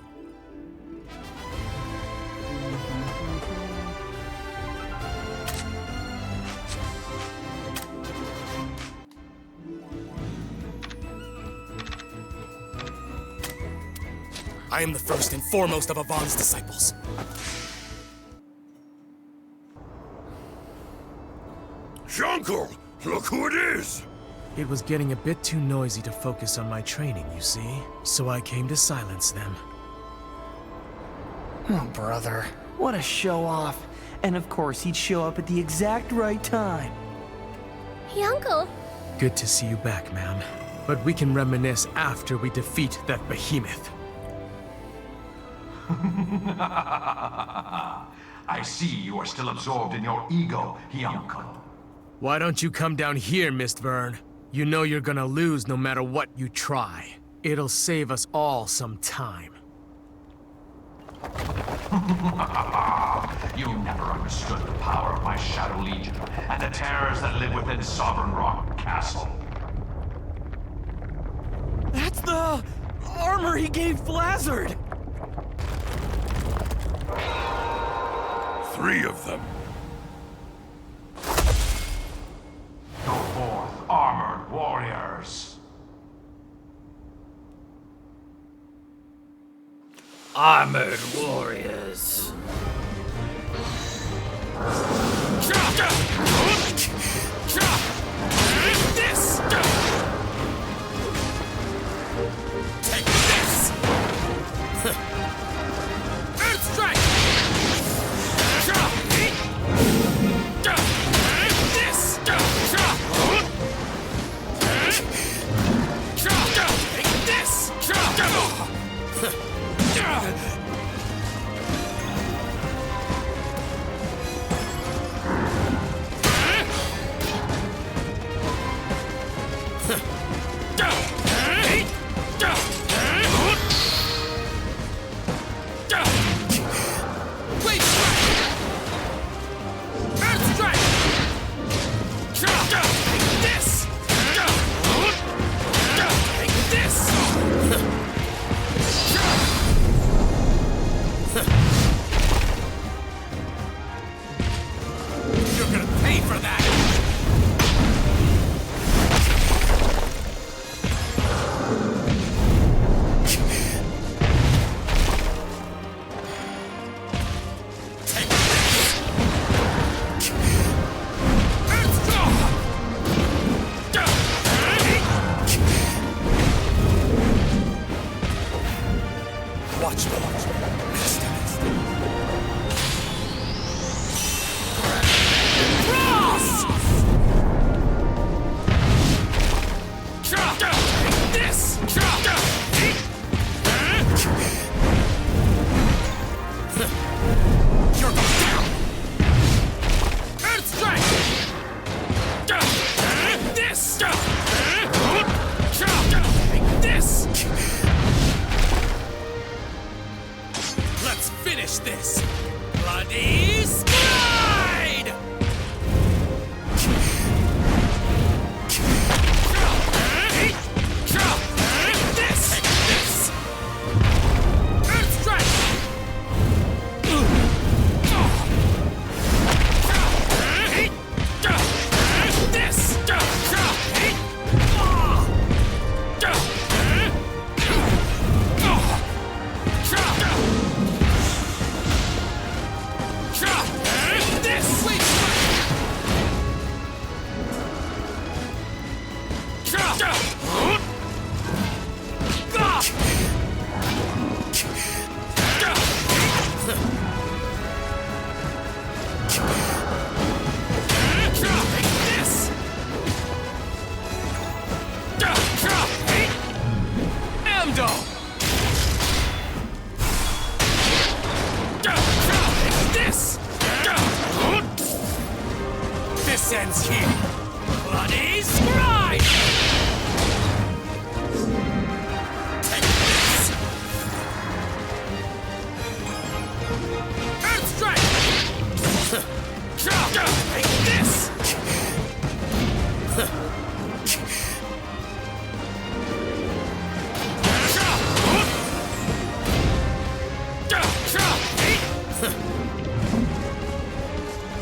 I am the first and foremost of Avon's disciples. Jungle! Look who it is! It was getting a bit too noisy to focus on my training, you see, so I came to silence them. Oh, brother. What a show-off. And of course, he'd show up at the exact right time. Hey, Uncle. Good to see you back, ma'am. But we can reminisce after we defeat that behemoth. I see you are still absorbed in your ego, Uncle. Why don't you come down here, Mist Vern? You know you're gonna lose no matter what you try. It'll save us all some time. You never understood the power of my Shadow Legion and the terrors that live within Sovereign Rock Castle. That's the armor he gave Blizzard! 3 of them. Go forth, armored warriors. Armored warriors. This! Take this! Earth strike! This! Take this! Wait! Earth strike! Take this! Take this! You're gonna pay for that! Watch me. Cross! This! Finish this! Bloody Stride! This! Earth Strike! This! This! Wait! This! Amdo! This! This ends here! Bloody Scribe! Take this! Earth Strike! Take this!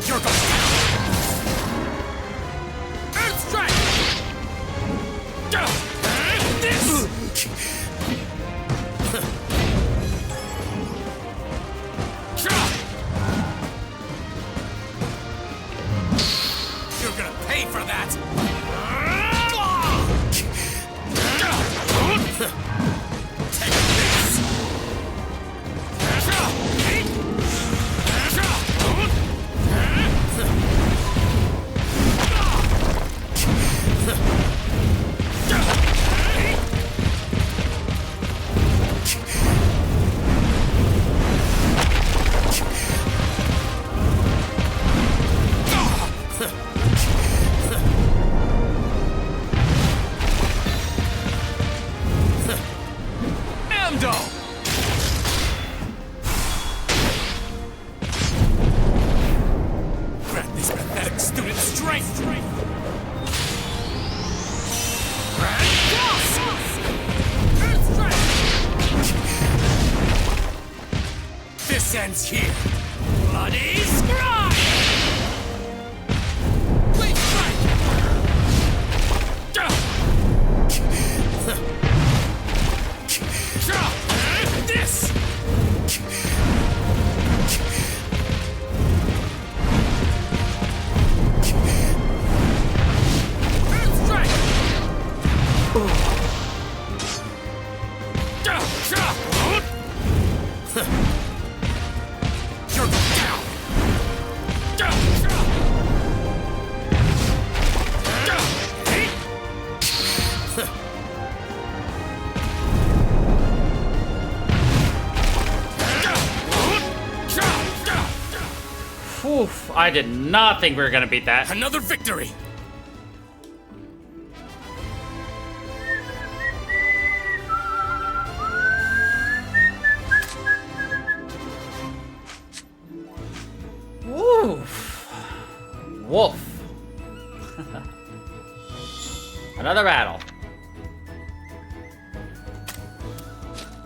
You're going down! Earth Strike! This! You're gonna pay for that! Take this! Amdo! Grant this pathetic student strength! Grand Cross! Earth Strike! This ends here! Bloody Scribe! Wait, strike! This! Earth Strike! You're down! Oof, I did not think we were gonna beat that. Another victory! Woof. Wolf. Another battle.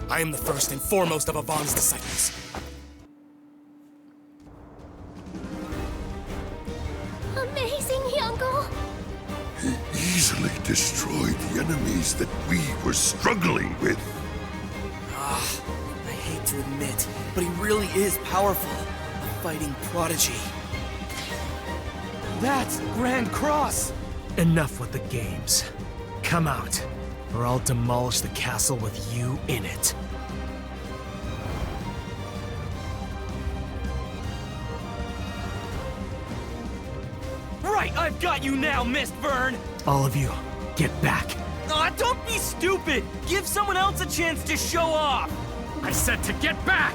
I am the first and foremost of Avon's disciples. Amazing, Uncle. He easily destroyed the enemies that we were struggling with. I hate to admit, but he really is powerful. A fighting prodigy. That's Grand Cross! Enough with the games. Come out, or I'll demolish the castle with you in it. Right, I've got you now, Mist Vern! All of you, get back. Aw, don't be stupid! Give someone else a chance to show off! I said to get back!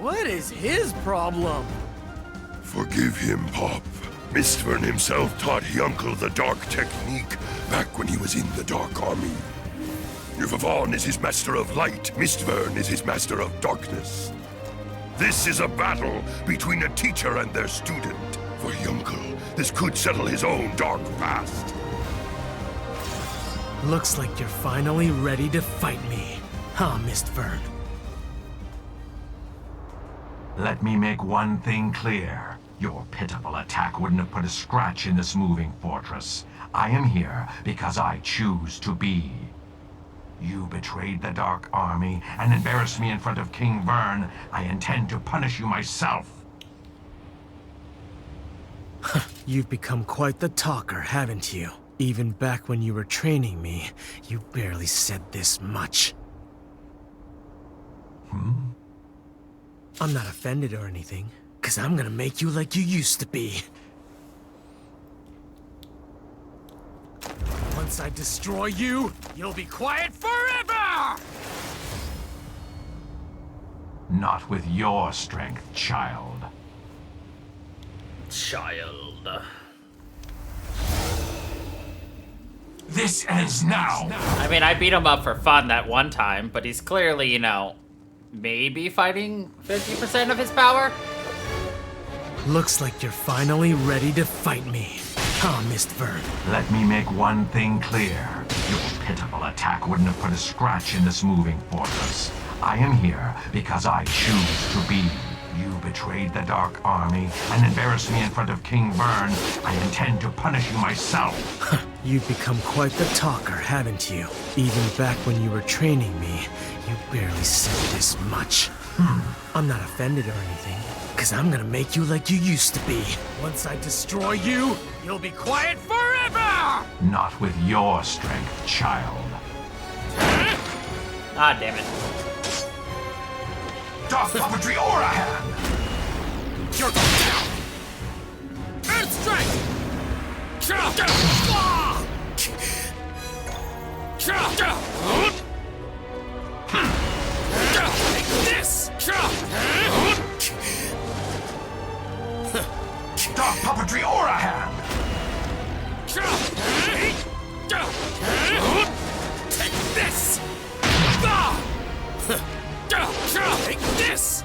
What is his problem? Forgive him, Pop. Mistfern himself taught Hyuncle the dark technique back when he was in the Dark Army. Vaughn is his master of light, Mistvern is his master of darkness. This is a battle between a teacher and their student. For Yunkel, this could settle his own dark past. Looks like you're finally ready to fight me, huh, Mistvern? Let me make one thing clear. Your pitiful attack wouldn't have put a scratch in this moving fortress. I am here because I choose to be. You betrayed the Dark Army and embarrassed me in front of King Vern. I intend to punish you myself. You've become quite the talker, haven't you? Even back when you were training me, you barely said this much. I'm not offended or anything, 'cause I'm gonna make you like you used to be. Once I destroy you, you'll be quiet forever! Not with your strength, child. Child. This ends now! I mean, I beat him up for fun that one time, but he's clearly, you know, maybe fighting 50% of his power? Looks like you're finally ready to fight me, huh, Mistvern? Let me make one thing clear. Your pitiful attack wouldn't have put a scratch in this moving fortress. I am here because I choose to be. You betrayed the Dark Army and embarrassed me in front of King Vern. I intend to punish you myself. You've become quite the talker, haven't you? Even back when you were training me, you barely said this much. I'm not offended or anything, 'cause I'm gonna make you like you used to be. Once I destroy you, you'll be quiet forever! Not with your strength, child. Ah, damn it. Dark Puppetry Aura Hand! You're going down! Earth Strike! Take this! Dark Puppetry Aura Hand! Take this! Take this!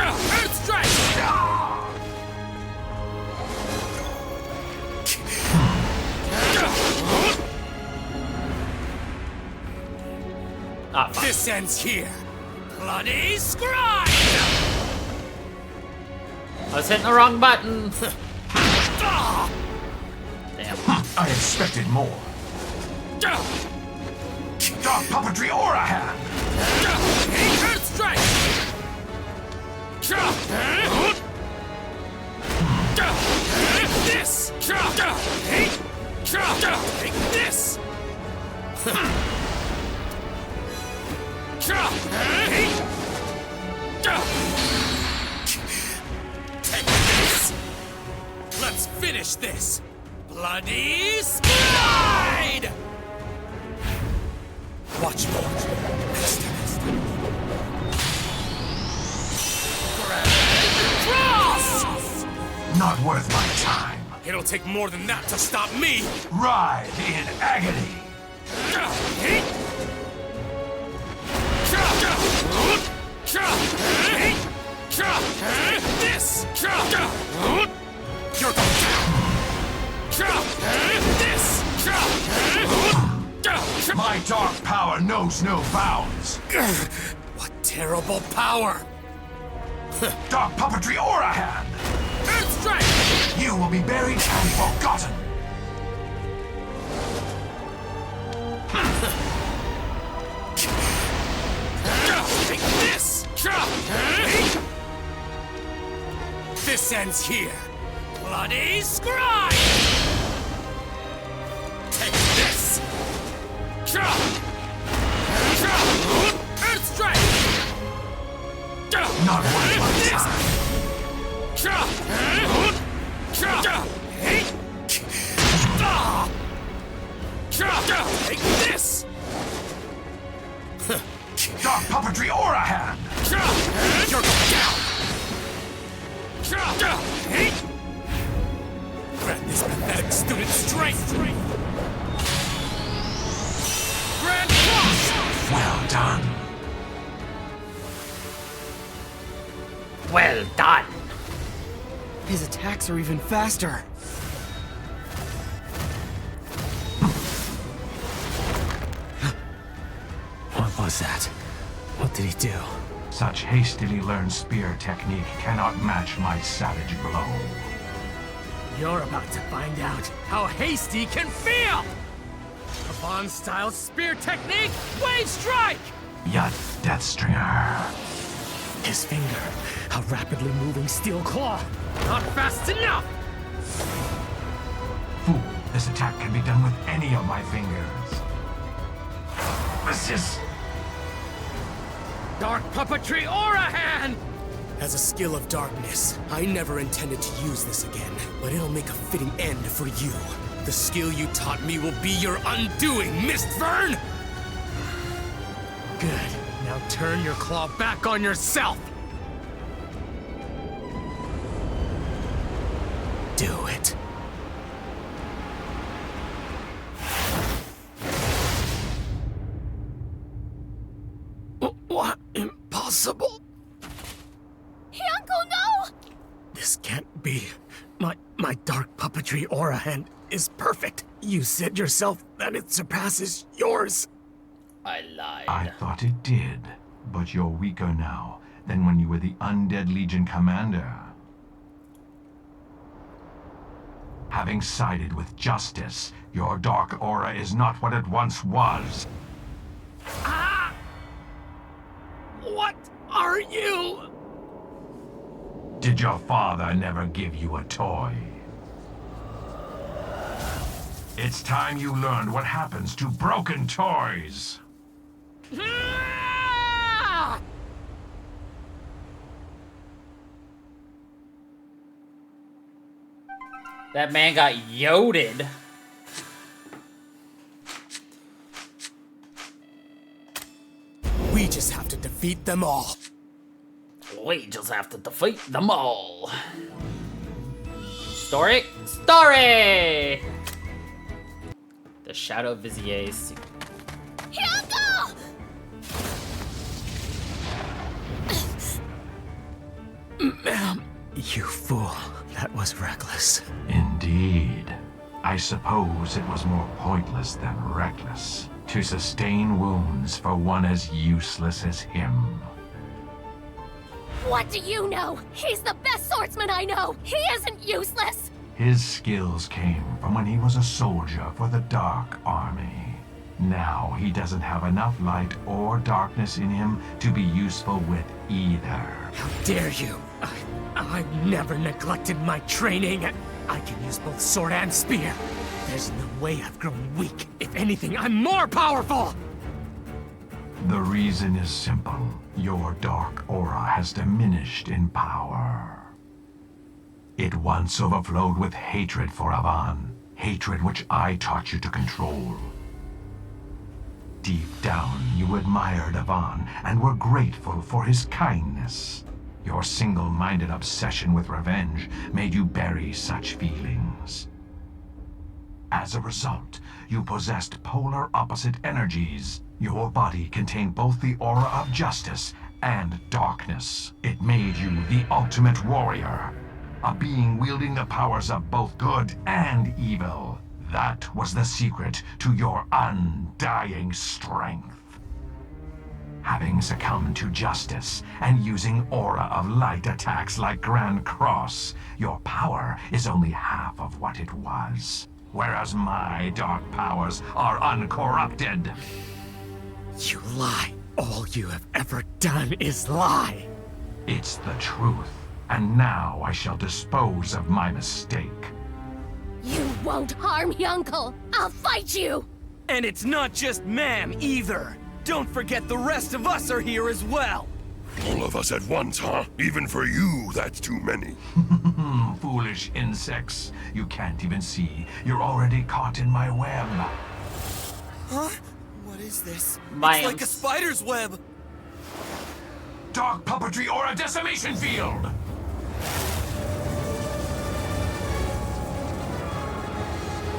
Earth Strike! Ah, fuck. This ends here. Bloody Scribe! I was hitting the wrong button. Damn. I expected more. Dark Puppetry Aura Hand! Earth Strike! This! Take this! Take this! Let's finish this! Bloody Slide! Watch more. Cross! Not worth my time. It'll take more than that to stop me! Ride in agony! This! You're going down! This! My dark power knows no bounds! What terrible power! Dark Puppetry Aura Hand! Earth Strike! You will be buried and forgotten! Take this! This ends here! Bloody Scribe! Take this! Earth Strike! Not worth my time! Take this! Dark Puppetry Aura Hand! You're down! Grant this pathetic student strength! Well done. His attacks are even faster. What was that? What did he do? Such hastily learned spear technique cannot match my savage blow. You're about to find out how hasty can feel! A Vods-style spear technique, wave strike! Yet, Deathstringer. His finger, a rapidly moving steel claw. Not fast enough! Fool, this attack can be done with any of my fingers. Resist. Dark puppetry aura hand! As a skill of darkness, I never intended to use this again, but it'll make a fitting end for you. The skill you taught me will be your undoing, Mistvern! Good. Now turn your claw back on yourself! Do it. What? Impossible? Uncle, no! This can't be. My dark puppetry aura hand is perfect. You said yourself that it surpasses yours. I lied. I thought it did, but you're weaker now than when you were the Undead Legion commander. Having sided with justice, your dark aura is not what it once was. Ah! What are you? Did your father never give you a toy? It's time you learned what happens to broken toys. Ah! That man got yoded. We just have to defeat them all. We just have to defeat them all. Story? Story! The Shadow Vizier. Uncle! Ma'am, you fool. That was reckless. Indeed. I suppose it was more pointless than reckless to sustain wounds for one as useless as him. What do you know? He's the best swordsman I know. He isn't useless. His skills came from when he was a soldier for the Dark Army. Now he doesn't have enough light or darkness in him to be useful with either. How dare you? I've never neglected my training. I can use both sword and spear. There's no way I've grown weak. If anything, I'm more powerful! The reason is simple. Your dark aura has diminished in power. It once overflowed with hatred for Avan. Hatred which I taught you to control. Deep down, you admired Avan and were grateful for his kindness. Your single-minded obsession with revenge made you bury such feelings. As a result, you possessed polar opposite energies. Your body contained both the aura of justice and darkness. It made you the ultimate warrior, a being wielding the powers of both good and evil. That was the secret to your undying strength. Having succumbed to justice and using aura of light attacks like Grand Cross, your power is only half of what it was. Whereas my dark powers are uncorrupted. You lie. All you have ever done is lie. It's the truth. And now I shall dispose of my mistake. You won't harm me, Uncle. I'll fight you. And it's not just ma'am either. Don't forget the rest of us are here as well. All of us at once, huh? Even for you, that's too many. Foolish insects. You can't even see. You're already caught in my web. Huh? What is this? My It's like a spider's web. Dark puppetry or a decimation field!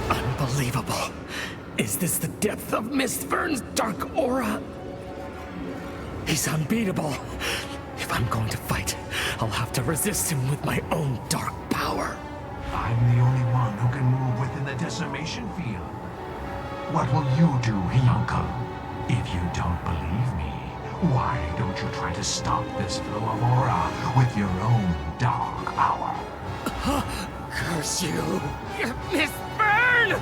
Unbelievable. Is this the depth of Mistvern's dark aura? He's unbeatable. If I'm going to fight, I'll have to resist him with my own dark power. I'm the only one who can move within the decimation field. What will you do, Uncle? If you don't believe me, why don't you try to stop this flow of aura with your own dark power? Curse you! Miss Burn!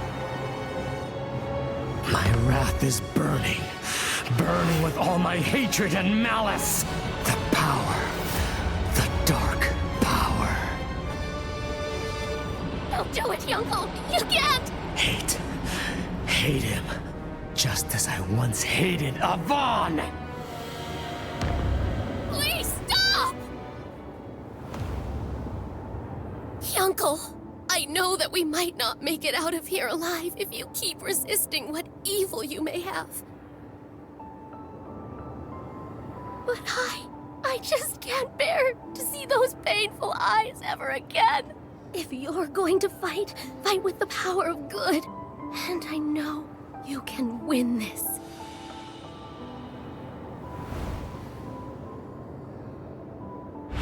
My wrath is burning. Burning with all my hatred and malice. The power. The dark power. Don't do it, Uncle! You can't! Hate. Hate him. Just as I once hated Avon! Please stop! Uncle, I know that we might not make it out of here alive if you keep resisting what evil you may have. But I just can't bear to see those painful eyes ever again. If you're going to fight, fight with the power of good. And I know you can win this.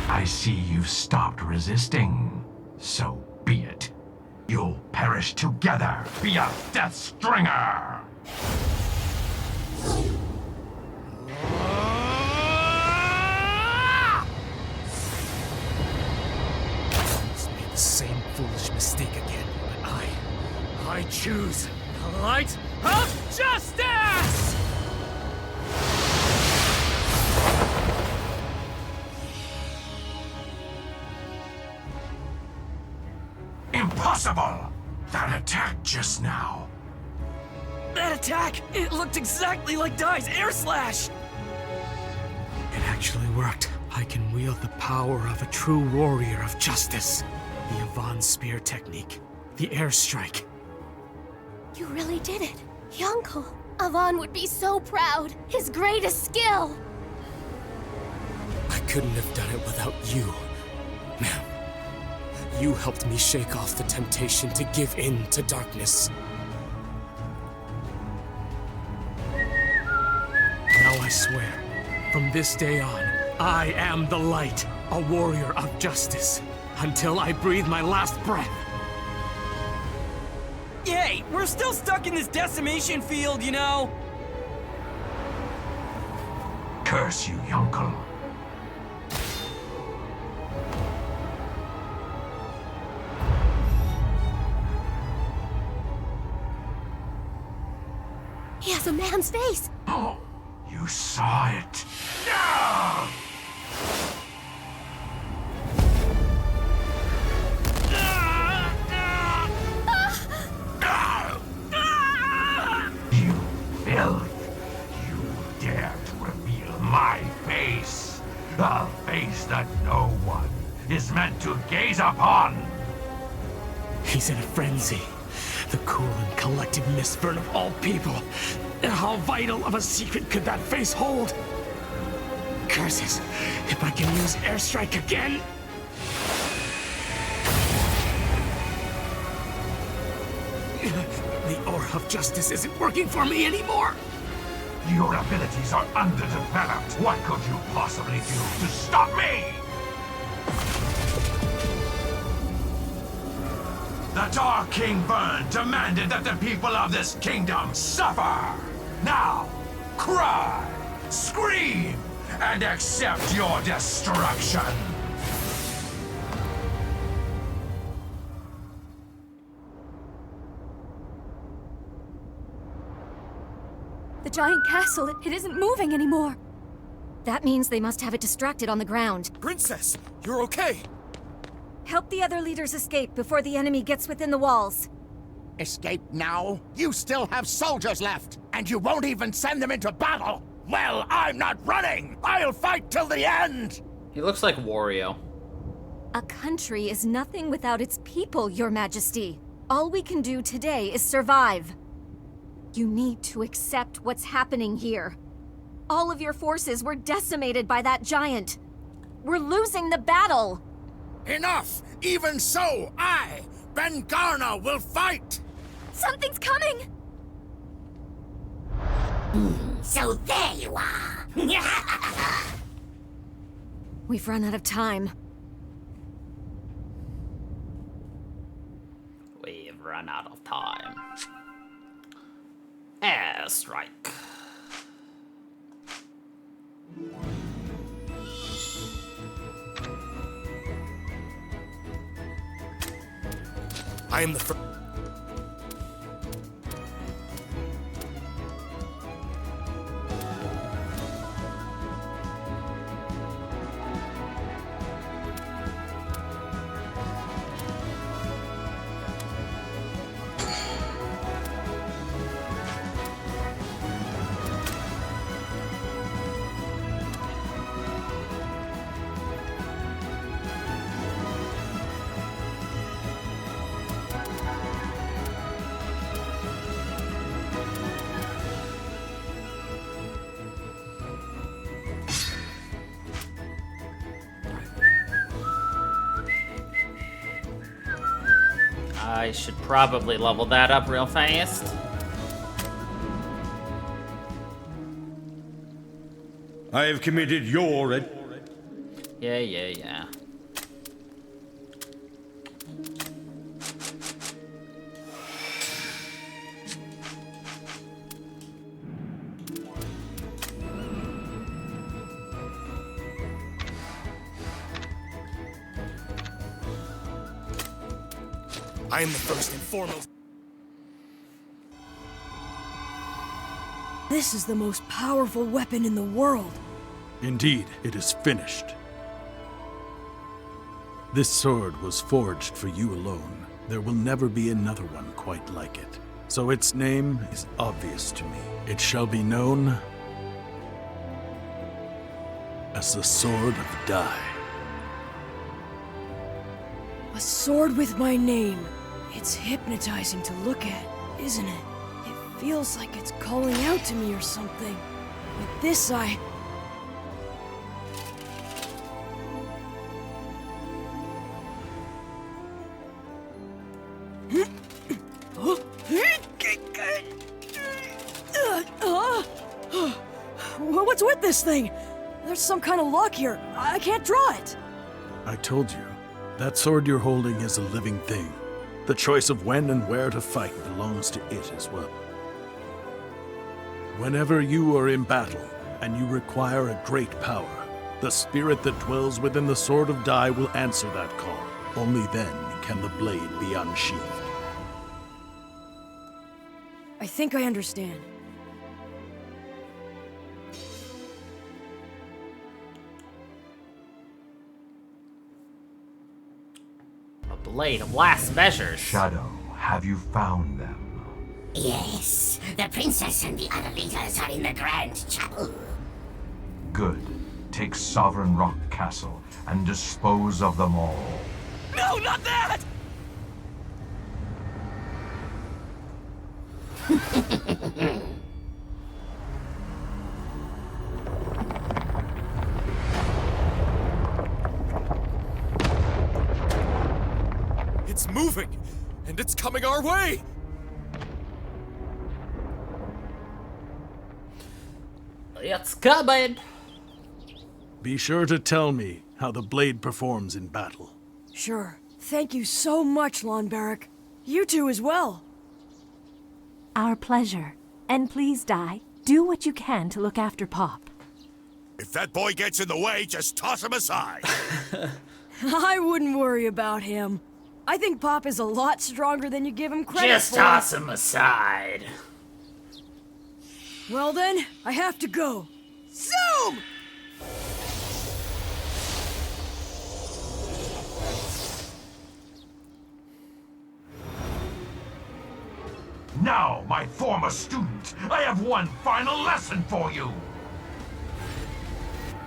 I see you've stopped resisting. So be it. You'll perish together via Death Stringer! Let's make the same foolish mistake again, but I choose the light of justice! Impossible! That attack just now. That attack! It looked exactly like Dai's air slash! It actually worked. I can wield the power of a true warrior of justice. The Avon Spear technique. The airstrike. You really did it. Uncle, Avon would be so proud. His greatest skill. I couldn't have done it without you, ma'am. You helped me shake off the temptation to give in to darkness. Now I swear, from this day on, I am the light, a warrior of justice, until I breathe my last breath. Yay! We're still stuck in this decimation field, you know? Curse you, Uncle. He has a man's face. Oh, you saw it. No! You filth! You dare to reveal my face! A face that no one is meant to gaze upon! He's in a frenzy. The cool and collected Miss Vern of all people. How vital of a secret could that face hold? Curses! If I can use airstrike again... The aura of justice isn't working for me anymore! Your abilities are underdeveloped. What could you possibly do to stop me? The Dark King Vern demanded that the people of this kingdom suffer. Now, cry, scream, and accept your destruction. The giant castle, it isn't moving anymore. That means they must have it distracted on the ground. Princess, you're okay. Help the other leaders escape before the enemy gets within the walls. Escape now? You still have soldiers left, and you won't even send them into battle! Well, I'm not running! I'll fight till the end! He looks like Wario. A country is nothing without its people, Your Majesty. All we can do today is survive. You need to accept what's happening here. All of your forces were decimated by that giant. We're losing the battle! Enough! Even so, I, Ben Garna, will fight! Something's coming! So there you are. We've run out of time. We've run out of time. Airstrike. I am the first. I should probably level that up real fast. I have committed your... Yeah. I am the first and foremost. This is the most powerful weapon in the world. Indeed, it is finished. This sword was forged for you alone. There will never be another one quite like it. So its name is obvious to me. It shall be known as the Sword of Dai. A sword with my name. It's hypnotizing to look at, isn't it? It feels like it's calling out to me or something. With this, What's with this thing? There's some kind of lock here. I can't draw it. I told you, that sword you're holding is a living thing. The choice of when and where to fight belongs to it as well. Whenever you are in battle, and you require a great power, the spirit that dwells within the Sword of Dai will answer that call. Only then can the blade be unsheathed. I think I understand. A blade of last measures. Shadow, have you found them? Yes, the princess and the other leaders are in the Grand Chapel. Good. Take Sovereign Rock Castle and dispose of them all. No, not that! It's moving, and it's coming our way! It's coming! Be sure to tell me how the blade performs in battle. Sure. Thank you so much, Lon Barrack. You two as well. Our pleasure. And please, Dai, do what you can to look after Pop. If that boy gets in the way, just toss him aside. I wouldn't worry about him. I think Pop is a lot stronger than you give him credit Just for. toss him aside. Well then, I have to go. Zoom! Now, my former student, I have one final lesson for you.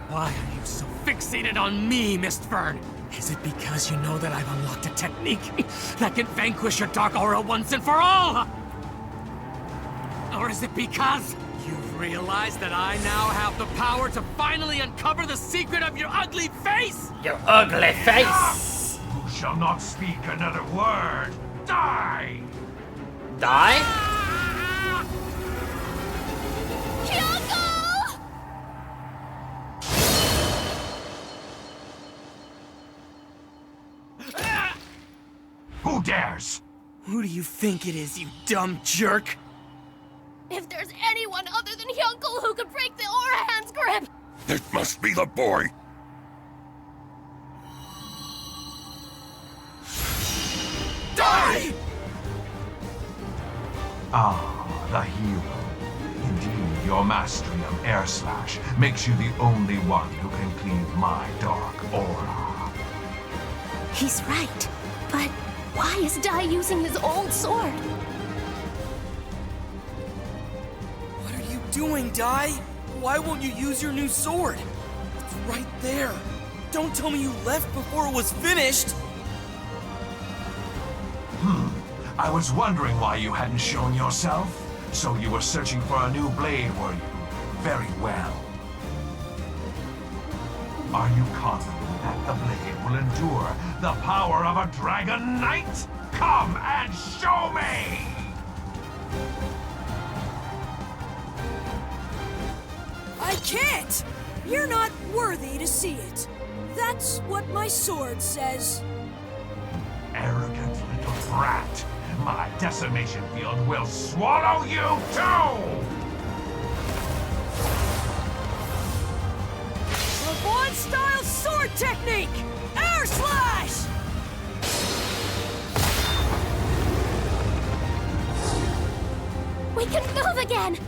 Why are you so fixated on me, Mist Vern? Is it because you know that I've unlocked a technique that can vanquish your dark aura once and for all? Or is it because you've realized that I now have the power to finally uncover the secret of your ugly face? Your ugly face! You shall not speak another word. Die! Die? dares? Who do you think it is, you dumb jerk? If there's anyone other than Hyunkel who could break the Aura Hand's grip! It must be the boy. Die! Ah, the hero. Indeed, your mastery of Air Slash makes you the only one who can cleave my dark aura. He's right. But why is Dai using his old sword? What are you doing, Dai? Why won't you use your new sword? It's right there. Don't tell me you left before it was finished. I was wondering why you hadn't shown yourself. So you were searching for a new blade, were you? Very well. Are you confident that the blade will endure the power of a Dragon Knight? Come and show me! I can't! You're not worthy to see it. That's what my sword says. Arrogant little brat. My decimation field will swallow you too! The Vods-style sword technique! Air Slash! We can move again!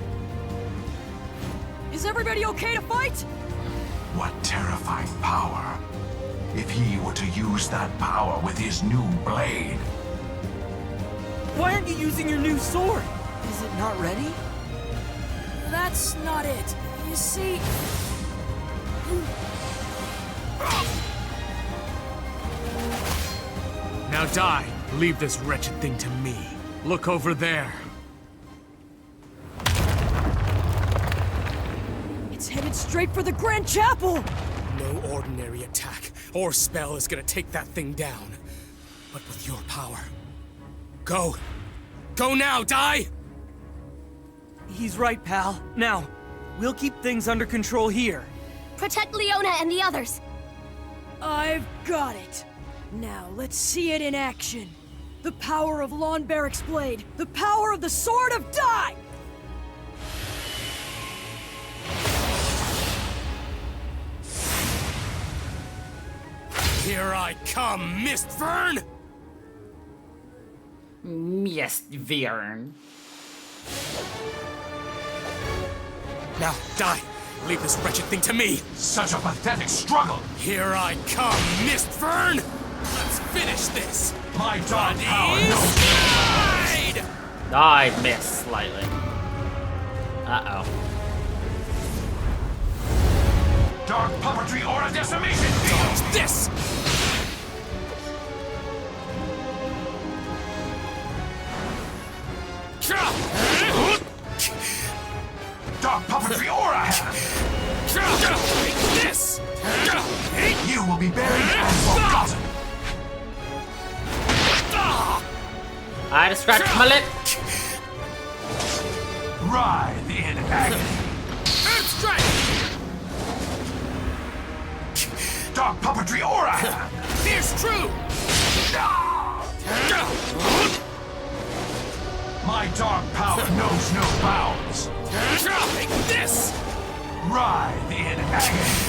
Is everybody okay to fight? What terrifying power. If he were to use that power with his new blade. Why aren't you using your new sword? Is it not ready? That's not it. You see... Now Dai, leave this wretched thing to me. Look over there. It's headed straight for the Grand Chapel! No ordinary attack or spell is gonna take that thing down. But with your power... Go! Go now, Dai! He's right, pal. Now, we'll keep things under control here. Protect Leona and the others! I've got it. Now, let's see it in action. The power of Lon Barrick's blade. The power of the Sword of Dai! Here I come, Mistvern! Yes, Vern. Now, Dai, leave this wretched thing to me! Such a pathetic struggle! Here I come, Mistvern! Let's finish this! My dark power Slide! I missed slightly. Uh-oh. Dark puppetry aura decimation field! This! Dark puppetry aura hand! This! You will be buried and forgotten! I had to scratch my lip. Writhe in agony! Earth strike! Dark puppetry aura hand! Fierce true! My dark power knows no bounds! Take this! Writhe in agony!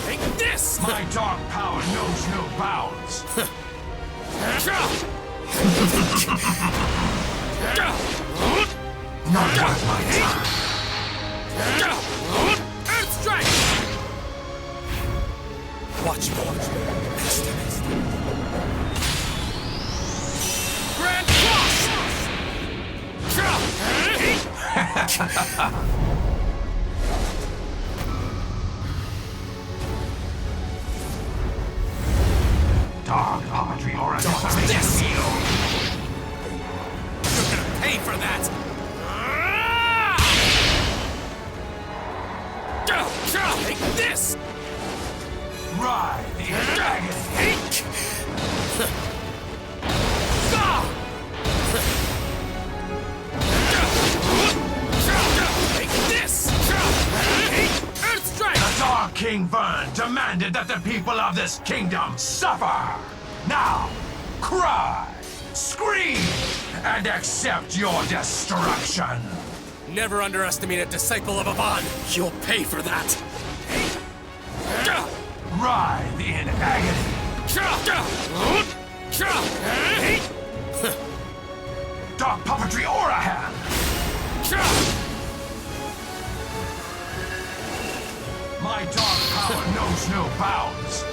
Take this! My dark power knows no bounds! Not worth my time! Earth strike! Watch me. Grand cross! Dark puppetry aura decimation field! You're gonna pay for that! Take this! Writhe in agony! Take this! Earth strike! The Dark King Vern demanded that the people of this kingdom suffer! Now, cry, scream, and accept your destruction. Never underestimate a disciple of Avon. You'll pay for that. Writhe in agony. Dark puppetry aura hand. My dark power knows no bounds.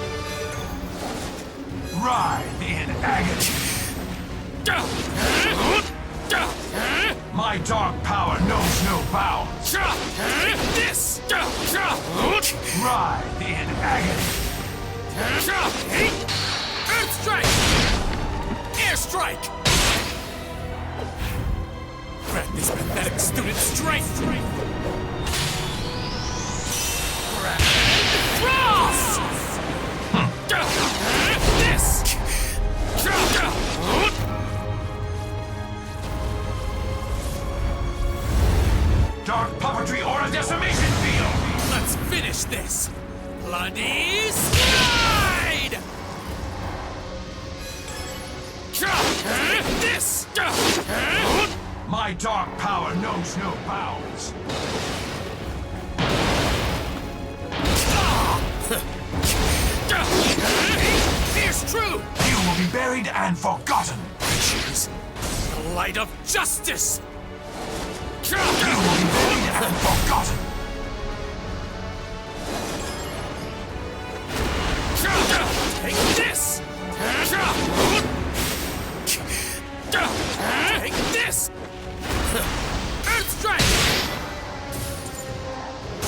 Writhe in agony. My dark power knows no bounds. This! Writhe in agony. Earth strike! Air strike! Grant this pathetic student strength! Cross! This! Dark puppetry aura decimation field! Let's finish this! Bloody slide! This! My dark power knows no bounds. Fierce true! You will be buried and forgotten. Choose the light of justice! You will be buried and forgotten. Take this! Take this! Earth strike!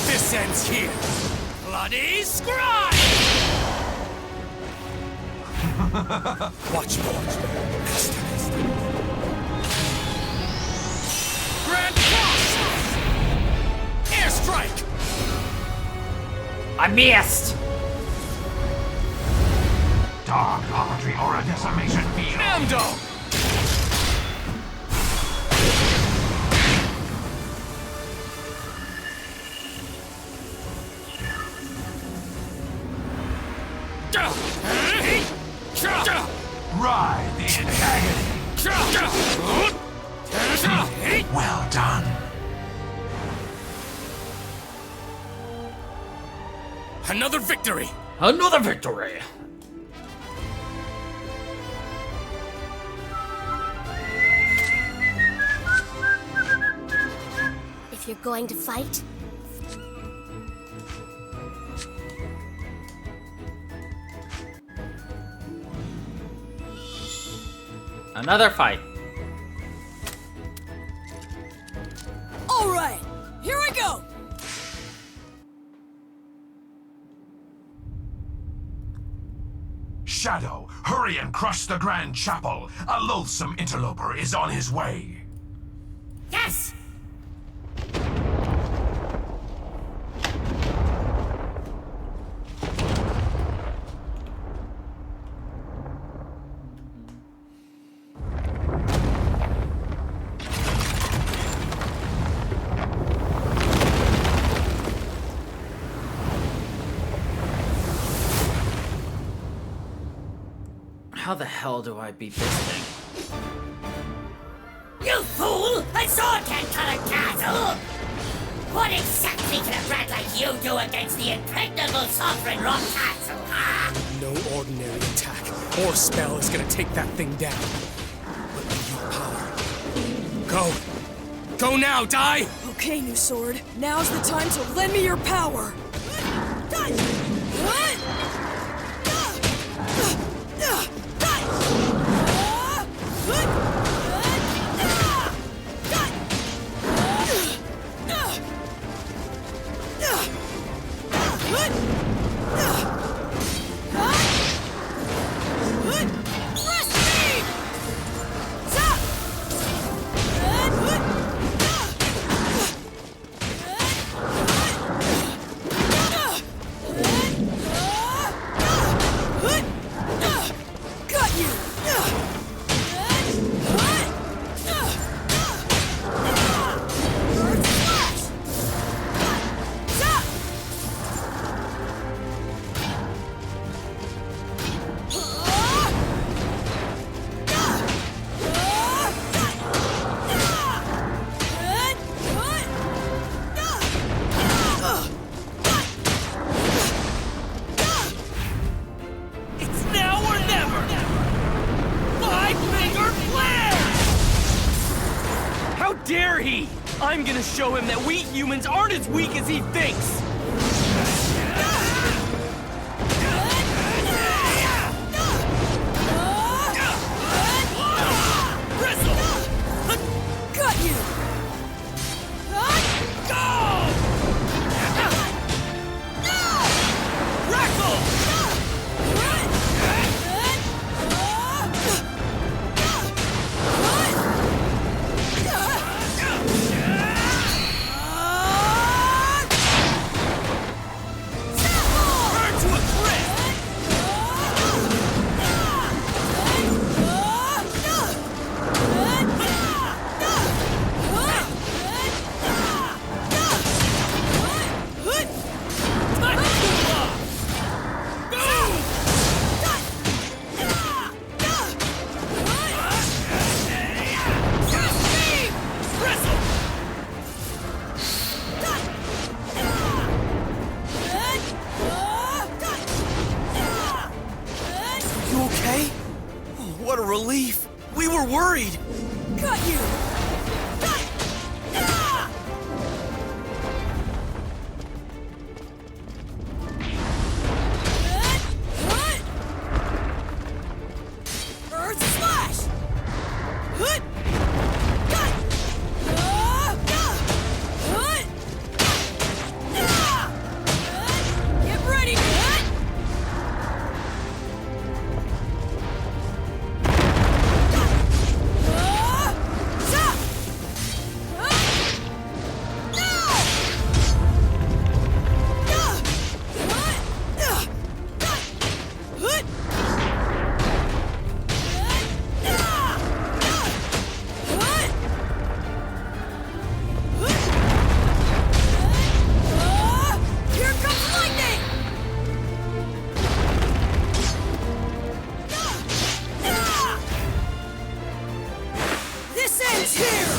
This ends here. Bloody scribe! Watch more. Grand cross! Air strike! I missed! Dark puppetry aura decimation field. Amdo! Writhe in agony. Well done. Another victory! Another victory! If you're going to fight, Another fight. All right, here I go. Shadow, hurry and crush the Grand Chapel. A loathsome interloper is on his way. yes! How the hell do I beat this thing? You fool! A sword can't cut a castle! What exactly can a brat like you do against the impregnable Sovereign Rock Castle, huh? No ordinary attack or spell is gonna take that thing down. But with your power. Go! Go now, die! Okay, new sword. Now's the time to lend me your power. I'm gonna show him that we humans aren't as weak as he thinks! Got you! Go! Crackle! You okay? Oh, what a relief. We were worried. Got you! Earth Slash! Get ready! Here comes lightning! This ends here!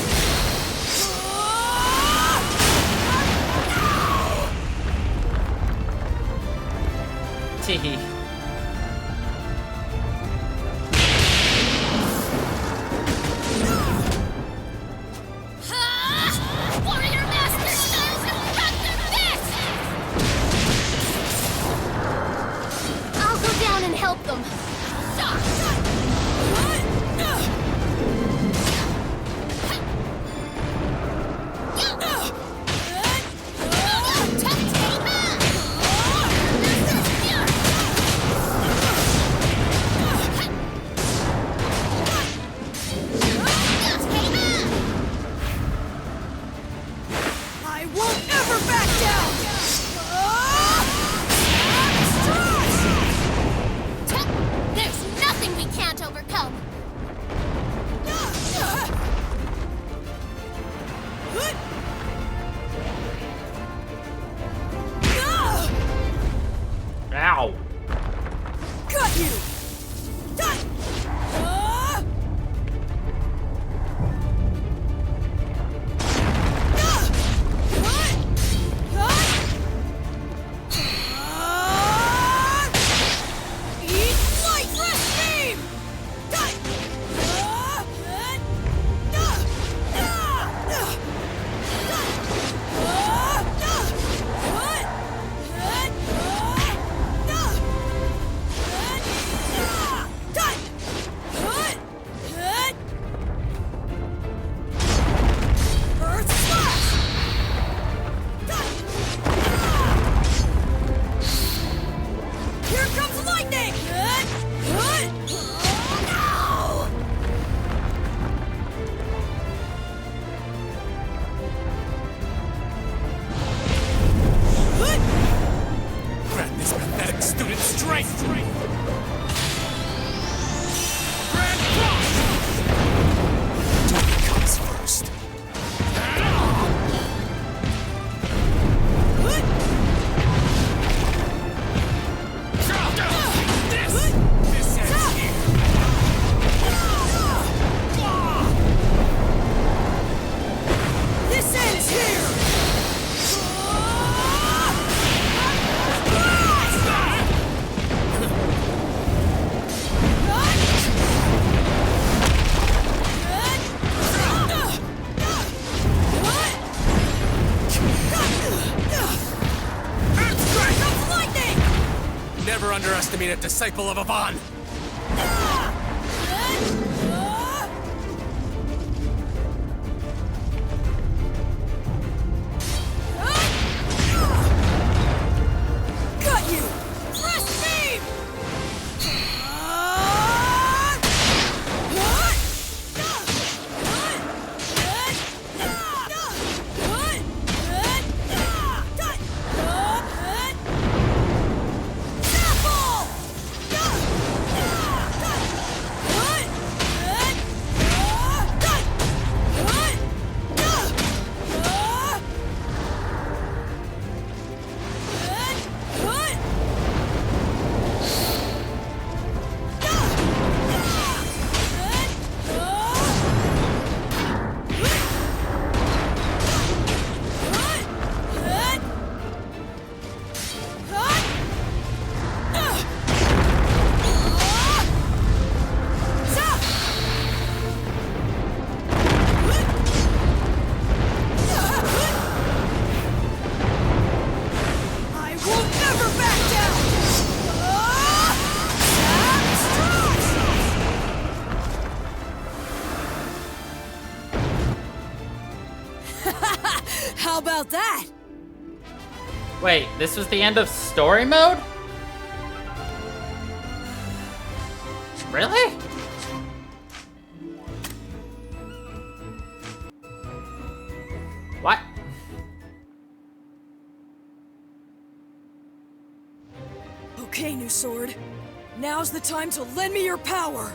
Teehee. Warrior Master starts to run through this! I'll go down and help them. I won't ever back down! There's nothing we can't overcome. Ow. Got you! Eat light breath beam! underestimate a disciple of Avon! Got you! Fresh beam! How about that? Wait, this was the end of story mode? Really? What? Okay, new sword. Now's the time to lend me your power.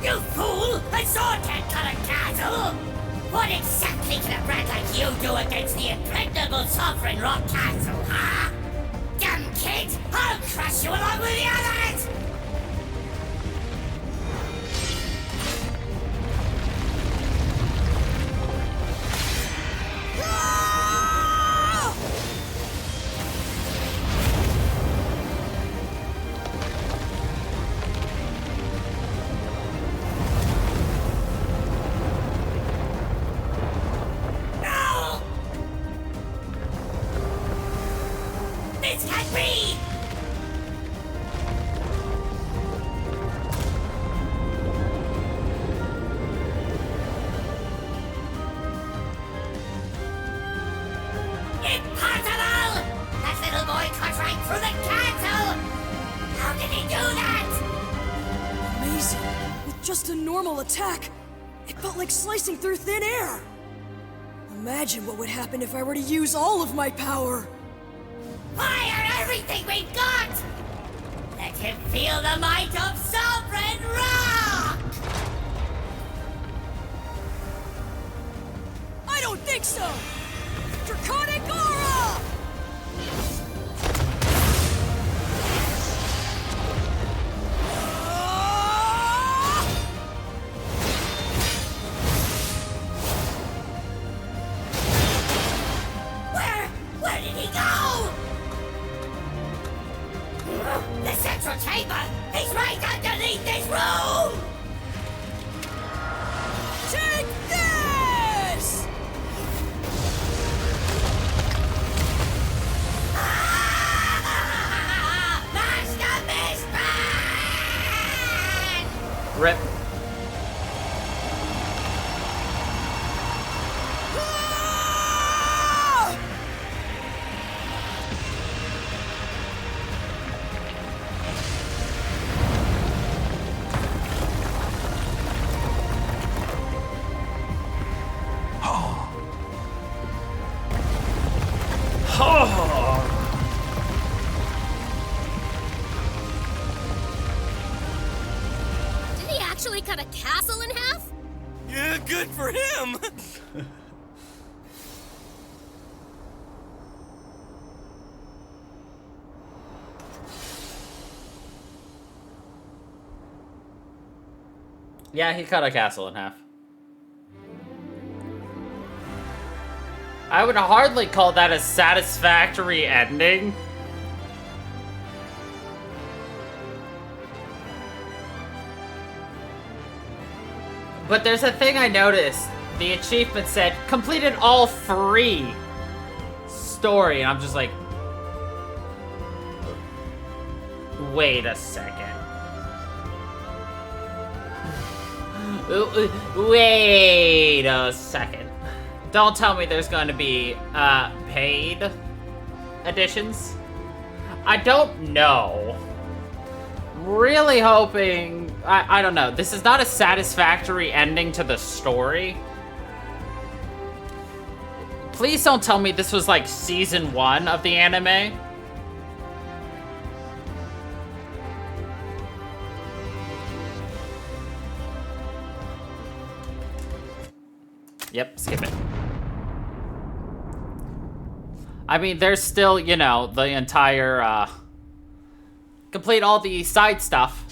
You fool! A sword can't cut a castle! What exactly can a brat like you do against the impregnable Sovereign Rock Castle, huh? Dumb kid! I'll crush you along with the others! This can't be! Impossible! That little boy cut right through the castle! How did he do that? Amazing. With just a normal attack, it felt like slicing through thin air. Imagine what would happen if I were to use all of my power. Fire everything we've got! Let him feel the might of Sovereign Rock! I don't think so! Draconic Aura! Where did he go? The central chamber! He's right underneath this room! Take this! Master Mistman! Rip. Did he actually cut a castle in half? Yeah, good for him! Yeah, he cut a castle in half. I would hardly call that a satisfactory ending. But there's a thing I noticed. The achievement said, completed all free story. And I'm just like, wait a second. Wait a second. Don't tell me there's going to be paid editions. I don't know. Really hoping... I don't know. This is not a satisfactory ending to the story. Please don't tell me this was like season 1 of the anime. Yep, skip it. I mean, there's still, you know, the entire, complete all the side stuff.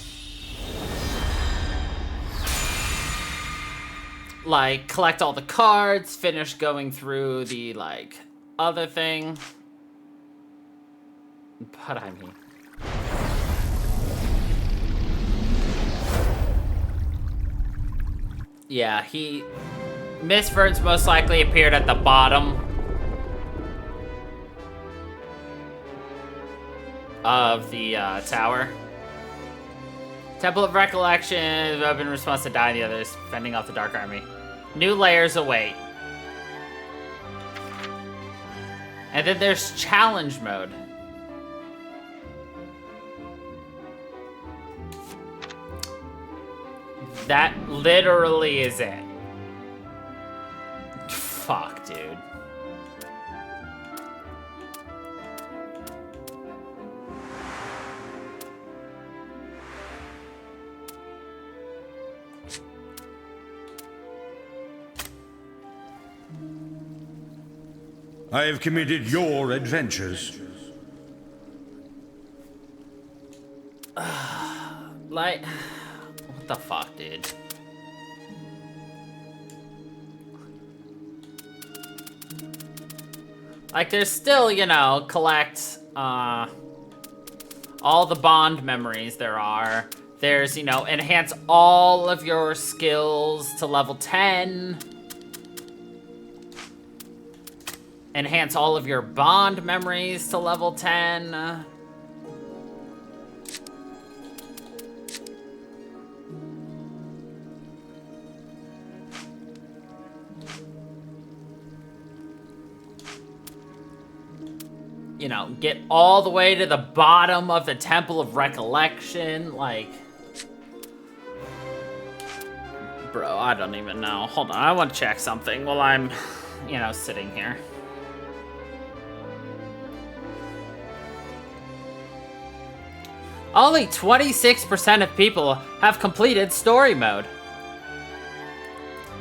Like, collect all the cards, finish going through the, like, other thing. But I mean... Yeah, Miss Vern's most likely appeared at the bottom of the tower. Temple of Recollection, I've been in response to die and the others, fending off the Dark Army. New layers await. And then there's challenge mode. That literally is it. Fuck, dude. I have committed your adventures. Like, what the fuck, dude? Like, there's still, you know, collect, all the bond memories there are. There's, you know, enhance all of your skills to level 10. Enhance all of your bond memories to level 10. You know, get all the way to the bottom of the Temple of Recollection, like... Bro, I don't even know. Hold on, I want to check something while I'm, you know, sitting here. Only 26% of people have completed story mode.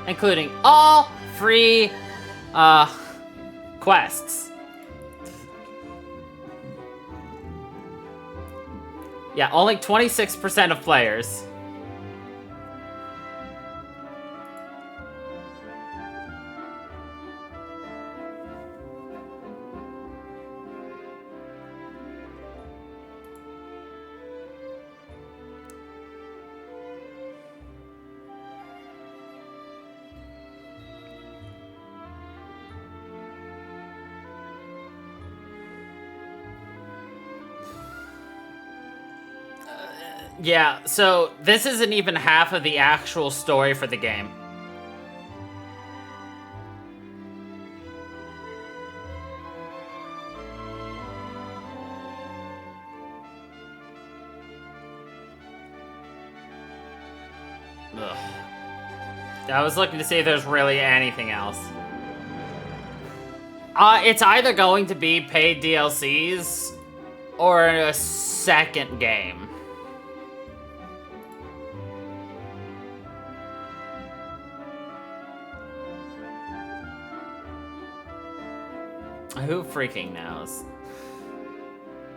Including all free, quests. Yeah, only 26% of players. Yeah, so this isn't even half of the actual story for the game. Ugh. I was looking to see if there's really anything else. It's either going to be paid DLCs or a second game. Who freaking knows?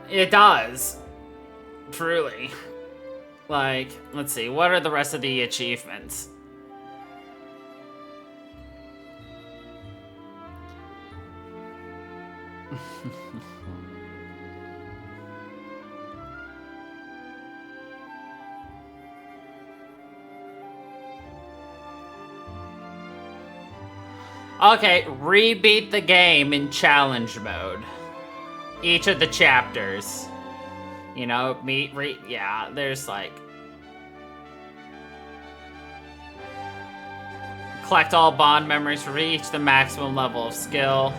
It does. Truly. Like, let's see, what are the rest of the achievements? Okay, rebeat the game in challenge mode. Each of the chapters. You know, yeah, there's like... Collect all bond memories, reach the maximum level of skill.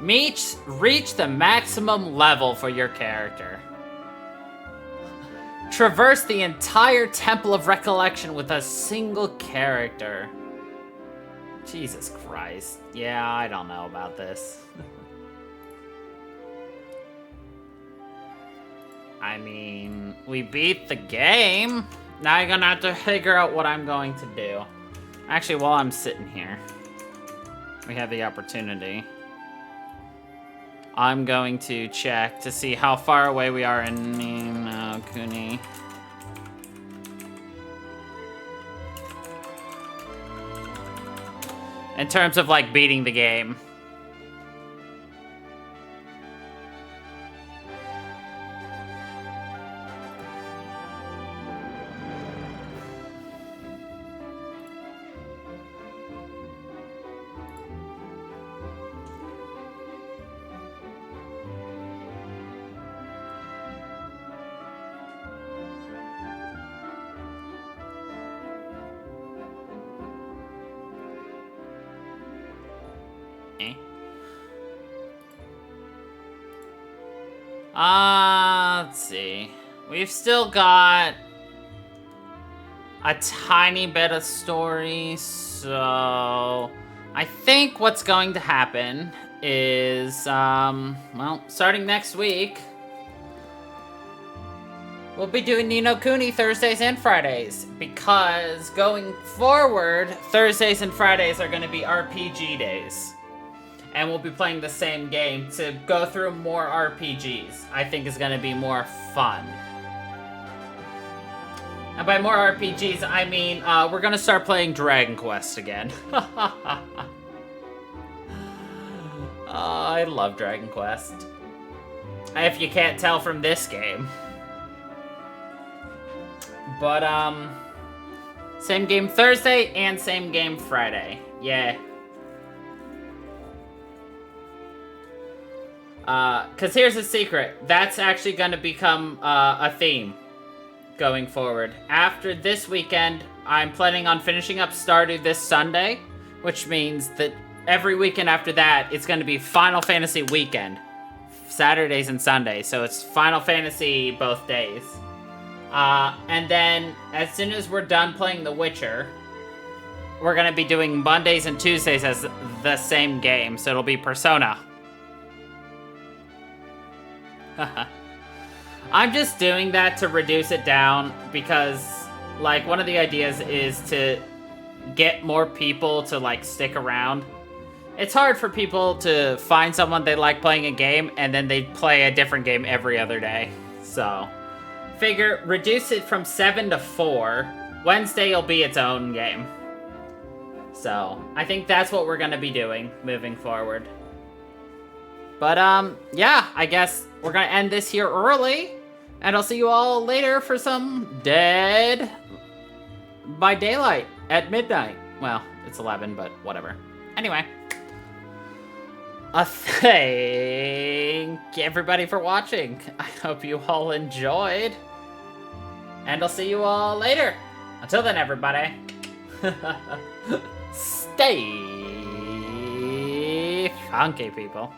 Reach the maximum level for your character. Traverse the entire Temple of Recollection with a single character. Jesus Christ. Yeah, I don't know about this. I mean, we beat the game. Now you're gonna have to figure out what I'm going to do. Actually, while I'm sitting here, we have the opportunity. I'm going to check to see how far away we are in Ni no Kuni. In terms of, like, beating the game. Let's see. We've still got a tiny bit of story, so I think what's going to happen is, well, starting next week, we'll be doing Ni no Kuni Thursdays and Fridays, because going forward, Thursdays and Fridays are going to be RPG days. And we'll be playing the same game to go through more RPGs. I think is going to be more fun. And by more RPGs, I mean we're going to start playing Dragon Quest again. I love Dragon Quest. If you can't tell from this game. But, same game Thursday and same game Friday. Yeah. Because here's a secret. That's actually going to become a theme going forward. After this weekend, I'm planning on finishing up Stardew this Sunday, which means that every weekend after that, it's going to be Final Fantasy weekend. Saturdays and Sundays, so it's Final Fantasy both days. And then, as soon as we're done playing The Witcher, we're going to be doing Mondays and Tuesdays as the same game, so it'll be Persona. I'm just doing that to reduce it down because, like, one of the ideas is to get more people to, like, stick around. It's hard for people to find someone they like playing a game and then they play a different game every other day. So, figure, reduce it from 7 to 4. Wednesday will be its own game. So, I think that's what we're going to be doing moving forward. But, yeah, I guess we're gonna end this here early, and I'll see you all later for some Dead by Daylight at midnight. Well, it's 11, but whatever. Anyway. Thank everybody for watching. I hope you all enjoyed. And I'll see you all later. Until then, everybody. Stay funky, people.